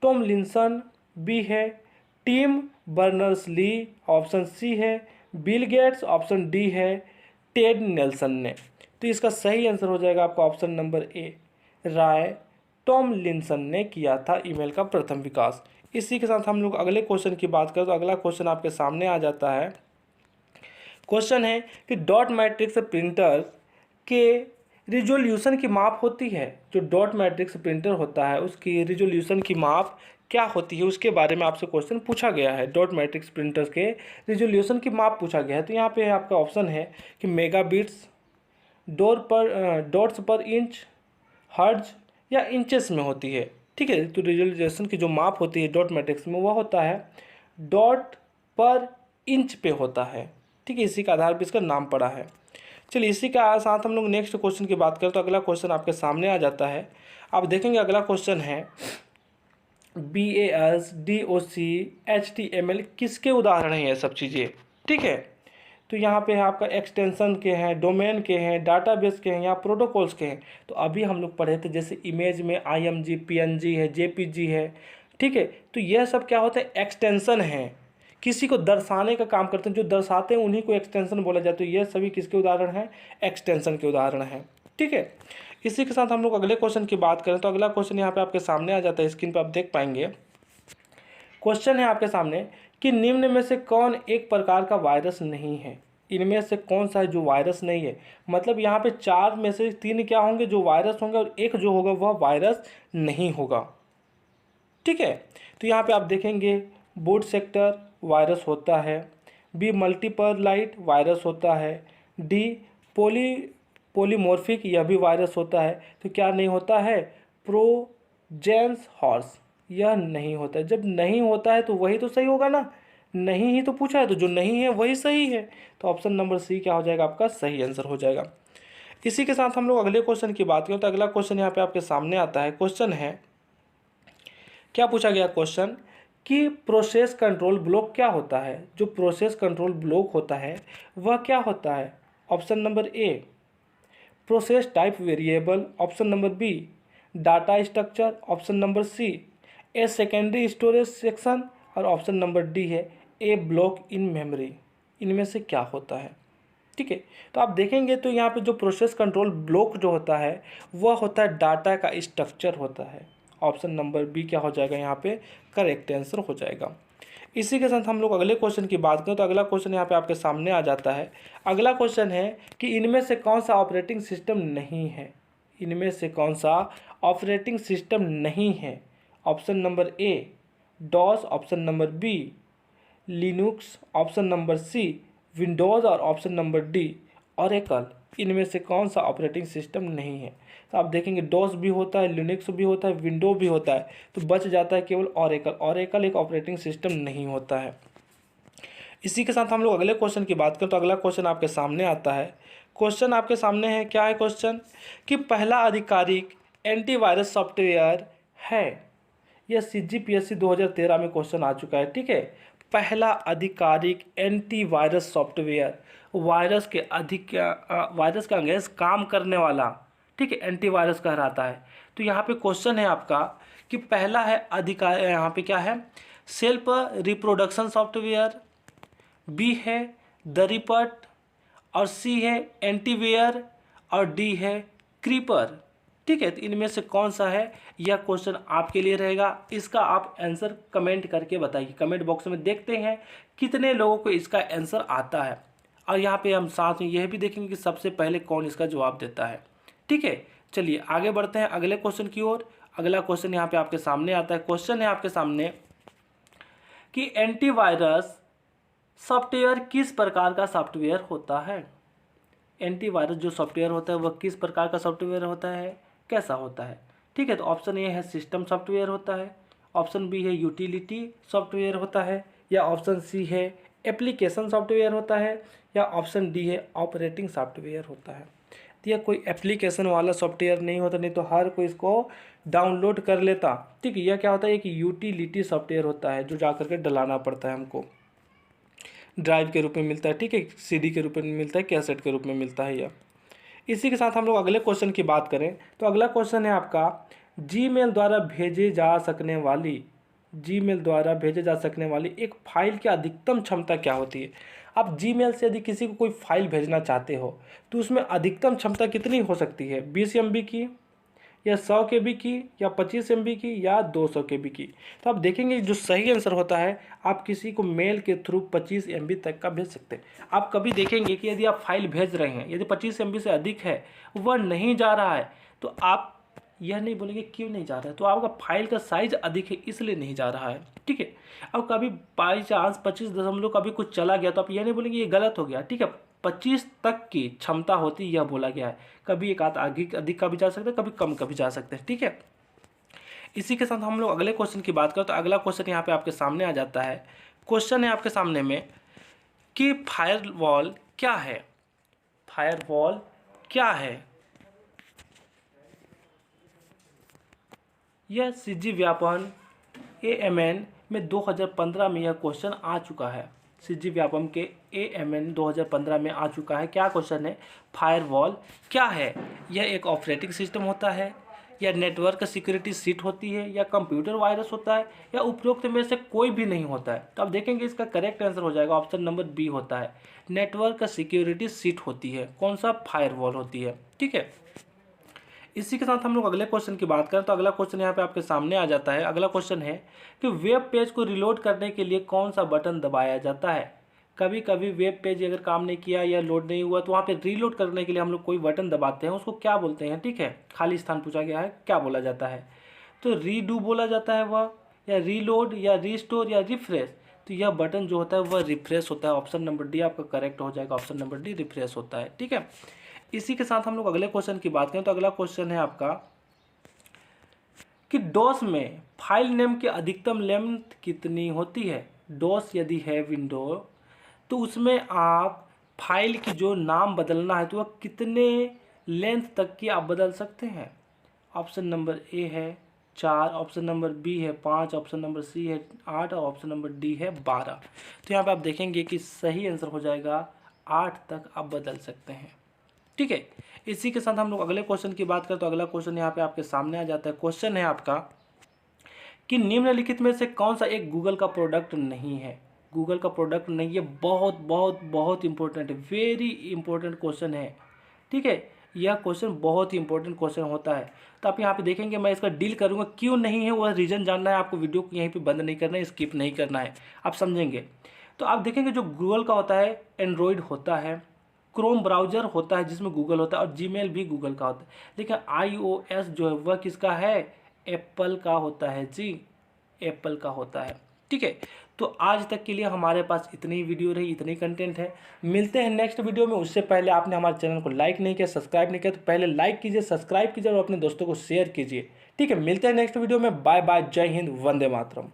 टॉमलिंसन, बी है टिम बर्नर्स-ली, ऑप्शन सी है बिल गेट्स, ऑप्शन डी है टेड नेल्सन ने। तो इसका सही आंसर हो जाएगा आपका option number A, Roy Tomlinson ने किया था ईमेल का प्रथम विकास। इसी के साथ हम लोग अगले क्वेश्चन की बात करें तो अगला क्वेश्चन आपके सामने आ जाता है। क्वेश्चन है कि डॉट मैट्रिक्स प्रिंटर के रिजोल्यूशन की माप होती है, जो डॉट मैट्रिक्स प्रिंटर होता है उसकी रिजोल्यूशन की माप क्या होती है, उसके बारे में आपसे क्वेश्चन पूछा गया है। डॉट मैट्रिक्स प्रिंटर्स के रिजोल्यूशन की माप पूछा गया है। तो यहाँ पे आपका ऑप्शन है कि मेगाबिट्स, डॉट्स पर इंच, हर्ट्ज या इंचेस में होती है। ठीक है, तो रिजोल्यूशन की जो माप होती है डॉट मैट्रिक्स में वह होता है डॉट पर इंच पे होता है। ठीक है, इसी के आधार पर इसका नाम पड़ा है। चलिए इसी के साथ हम लोग नेक्स्ट क्वेश्चन की बात करें तो अगला क्वेश्चन आपके सामने आ जाता है। आप देखेंगे अगला क्वेश्चन है BAS, DOC, HTML किसके उदाहरण हैं ये सब चीज़ें। ठीक है, तो यहाँ पे है आपका एक्सटेंशन के हैं, डोमेन के हैं, डाटाबेस के हैं या प्रोटोकॉल्स के हैं। तो अभी हम लोग पढ़े थे जैसे इमेज में IMG, PNG है, JPG है। ठीक है, तो यह सब क्या होता है, एक्सटेंशन है, किसी को दर्शाने का काम करते हैं, जो दर्शाते हैं उन्हीं को एक्सटेंशन बोला जाता है। तो ये सभी किसके उदाहरण हैं, एक्सटेंशन के उदाहरण हैं। ठीक है, इसी के साथ हम लोग अगले क्वेश्चन की बात करें तो अगला क्वेश्चन यहाँ पे आपके सामने आ जाता है, स्क्रीन पर आप देख पाएंगे। क्वेश्चन है आपके सामने कि निम्न में से कौन एक प्रकार का वायरस नहीं है। इनमें से कौन सा है जो वायरस नहीं है, मतलब यहाँ पे 4 में से 3 क्या होंगे जो वायरस होंगे और एक जो होगा वह वायरस नहीं होगा। ठीक है, तो यहाँ पे आप देखेंगे बूट सेक्टर वायरस होता है, बी मल्टीपलाइट वायरस होता है, डी पॉलीमॉर्फिक यह भी वायरस होता है। तो क्या नहीं होता है, प्रोजेंस हॉर्स यह नहीं होता है। जब नहीं होता है तो वही तो सही होगा ना, नहीं ही तो पूछा है तो जो नहीं है वही सही है। तो ऑप्शन नंबर सी क्या हो जाएगा, आपका सही आंसर हो जाएगा। इसी के साथ हम लोग अगले क्वेश्चन की बात करें तो अगला क्वेश्चन यहाँ पे आपके सामने आता है। क्वेश्चन है, क्या पूछा गया क्वेश्चन कि प्रोसेस कंट्रोल ब्लॉक क्या होता है। जो प्रोसेस कंट्रोल ब्लॉक होता है वह क्या होता है। Option number A process type variable, option number B data structure, option number C a secondary storage section और ऑप्शन नंबर डी है ए ब्लॉक इन मेमोरी। इनमें से क्या होता है। ठीक है, तो आप देखेंगे तो यहाँ पे जो प्रोसेस कंट्रोल ब्लॉक जो होता है वह होता है डाटा का स्ट्रक्चर होता है। ऑप्शन नंबर बी क्या हो जाएगा, यहाँ पे करेक्ट आंसर हो जाएगा। इसी के साथ हम लोग अगले क्वेश्चन की बात करें तो अगला क्वेश्चन यहाँ पे आपके सामने आ जाता है। अगला क्वेश्चन है कि इनमें से कौन सा ऑपरेटिंग सिस्टम नहीं है। इनमें से कौन सा ऑपरेटिंग सिस्टम नहीं है। Option number A DOS, option number B Linux, option number C Windows और ऑप्शन नंबर डी ओरेकल। इनमें से कौन सा ऑपरेटिंग सिस्टम नहीं है। तो आप देखेंगे डॉस भी होता है, लिनक्स भी होता है, विंडो भी होता है, तो बच जाता है केवल ओरेकल। ओरेकल एक ऑपरेटिंग सिस्टम नहीं होता है। इसी के साथ हम लोग अगले क्वेश्चन की बात करें तो अगला क्वेश्चन आपके सामने आता है। क्वेश्चन आपके सामने है, क्या है क्वेश्चन कि पहला आधिकारिक एंटीवायरस सॉफ्टवेयर है। यह CGPSC 2013 में क्वेश्चन आ चुका है। ठीक है, पहला आधिकारिक एंटीवायरस सॉफ्टवेयर, वायरस के अगेंस्ट काम करने वाला, ठीक है, एंटीवायरस कहलाता है। तो यहाँ पे क्वेश्चन है आपका कि पहला है अधिकार, यहाँ पे क्या है, सेल्फ रिप्रोडक्शन सॉफ्टवेयर, बी है द रिपर्ट और सी है एंटीवेयर और डी है क्रीपर। ठीक है, तो इनमें से कौन सा है, यह क्वेश्चन आपके लिए रहेगा। इसका आप आंसर कमेंट करके बताइए। कमेंट बॉक्स में देखते हैं कितने लोगों को इसका आंसर आता है, और यहाँ पे हम साथ में यह भी देखेंगे कि सबसे पहले कौन इसका जवाब देता है। ठीक है, चलिए आगे बढ़ते हैं अगले क्वेश्चन की ओर। अगला क्वेश्चन यहाँ पे आपके सामने आता है। क्वेश्चन है आपके सामने कि एंटीवायरस सॉफ्टवेयर किस प्रकार का सॉफ्टवेयर होता है। एंटीवायरस जो सॉफ्टवेयर होता है वह किस प्रकार का सॉफ्टवेयर होता है, कैसा होता है। ठीक है, तो ऑप्शन ए है सिस्टम सॉफ्टवेयर होता है, ऑप्शन बी है यूटिलिटी सॉफ्टवेयर होता है, या ऑप्शन सी है एप्लीकेशन सॉफ्टवेयर होता है, या ऑप्शन डी है ऑपरेटिंग सॉफ्टवेयर होता है। तो यह कोई एप्लीकेशन वाला सॉफ्टवेयर नहीं होता, नहीं तो हर कोई इसको डाउनलोड कर लेता। ठीक है, यह क्या होता है, एक यूटिलिटी सॉफ्टवेयर होता है जो जा करके डलाना पड़ता है, हमको ड्राइव के रूप में मिलता है। ठीक है, CD के रूप में मिलता है, कैसेट के रूप में मिलता है यह। इसी के साथ हम लोग अगले क्वेश्चन की बात करें तो अगला क्वेश्चन है आपका जीमेल द्वारा भेजे जा सकने वाली जीमेल द्वारा भेजे जा सकने वाली एक फाइल की अधिकतम क्षमता क्या होती है। आप जीमेल से यदि किसी को कोई फाइल भेजना चाहते हो तो उसमें अधिकतम क्षमता कितनी हो सकती है, 20 MB की या 100 KB की या 25 MB की या 200 KB की। तो आप देखेंगे जो सही आंसर होता है, आप किसी को मेल के थ्रू 25 MB तक का भेज सकते हैं। आप कभी देखेंगे कि यदि आप फाइल भेज रहे हैं, यदि 25 MB से अधिक है, वह नहीं जा रहा है, तो आप यह नहीं बोलेंगे क्यों नहीं जा रहा है, तो आपका फाइल का साइज अधिक है इसलिए नहीं जा रहा है। ठीक है, अब कभी बाई चांस 25 कभी कुछ चला गया तो आप यह नहीं बोलेंगे ये गलत हो गया। ठीक है, 25 तक की क्षमता होती यह बोला गया है। कभी एक आध आगे अधिक का भी जा सकता है, कभी कम का भी जा सकते हैं। ठीक है, इसी के साथ हम लोग अगले क्वेश्चन की बात करें तो अगला क्वेश्चन यहाँ पे आपके सामने आ जाता है। क्वेश्चन है आपके सामने में कि फायरवॉल क्या है। फायरवॉल क्या है? यह CG व्यापम AMN में 2015 में यह क्वेश्चन आ चुका है। CG व्यापम के AMN 2015 में आ चुका है। क्या क्वेश्चन है? फायरवॉल क्या है? यह एक ऑपरेटिंग सिस्टम होता है या नेटवर्क सिक्योरिटी सीट होती है या कंप्यूटर वायरस होता है या उपरोक्त में से कोई भी नहीं होता है। तो आप देखेंगे इसका करेक्ट आंसर हो जाएगा ऑप्शन नंबर बी होता है, नेटवर्क सिक्योरिटी सीट होती है। कौन सा? फायरवॉल होती है। ठीक है, इसी के साथ हम लोग अगले क्वेश्चन की बात करें तो अगला क्वेश्चन यहाँ पे आपके सामने आ जाता है। अगला क्वेश्चन है कि वेब पेज को रिलोड करने के लिए कौन सा बटन दबाया जाता है। कभी कभी वेब पेज अगर काम नहीं किया या लोड नहीं हुआ तो वहाँ पे रीलोड करने के लिए हम लोग कोई बटन दबाते हैं, उसको क्या बोलते हैं। ठीक है, खाली स्थान पूछा गया है, क्या बोला जाता है? तो रीडू बोला जाता है वह, या रीलोड या रीस्टोर या रिफ्रेश। तो यह बटन जो होता है वह रिफ्रेश होता है। ऑप्शन नंबर डी आपका करेक्ट हो जाएगा, ऑप्शन नंबर डी रिफ्रेश होता है। ठीक है, इसी के साथ हम लोग अगले क्वेश्चन की बात करें तो अगला क्वेश्चन है आपका कि डॉस में फाइल नेम की अधिकतम लेंथ कितनी होती है। डॉस यदि है विंडो तो उसमें आप फाइल की जो नाम बदलना है तो वह कितने लेंथ तक की आप बदल सकते हैं। ऑप्शन नंबर ए है 4, ऑप्शन नंबर बी है 5, ऑप्शन नंबर सी है 8 और ऑप्शन नंबर डी है 12। तो यहाँ पे आप देखेंगे कि सही आंसर हो जाएगा 8 तक आप बदल सकते हैं। ठीक है, इसी के साथ हम लोग अगले क्वेश्चन की बात करें तो अगला क्वेश्चन यहाँ पे आपके सामने आ जाता है। क्वेश्चन है आपका कि निम्नलिखित में से कौन सा एक गूगल का प्रोडक्ट नहीं है। गूगल का प्रोडक्ट नहीं है, बहुत बहुत बहुत इंपॉर्टेंट है, वेरी इंपॉर्टेंट क्वेश्चन है। ठीक है, यह क्वेश्चन बहुत ही इंपॉर्टेंट क्वेश्चन होता है। तो आप यहाँ पे देखेंगे मैं इसका डील करूँगा, क्यों नहीं है वह रीज़न जानना है आपको। वीडियो को यहीं पे बंद नहीं करना है, स्किप नहीं करना है, आप समझेंगे। तो आप देखेंगे जो गूगल का होता है एंड्रॉयड होता है, क्रोम ब्राउज़र होता है जिसमें गूगल होता है और जीमेल भी गूगल का होता है। लेकिन iOS जो है वह किसका है? एप्पल का होता है जी, एप्पल का होता है। ठीक है, तो आज तक के लिए हमारे पास इतनी वीडियो रही, इतनी कंटेंट है। मिलते हैं नेक्स्ट वीडियो में। उससे पहले आपने हमारे चैनल को लाइक नहीं किया, सब्सक्राइब नहीं किया तो पहले लाइक कीजिए, सब्सक्राइब कीजिए और अपने दोस्तों को शेयर कीजिए। ठीक है, मिलते हैं नेक्स्ट वीडियो में। बाय बाय, जय हिंद, वंदे मातरम।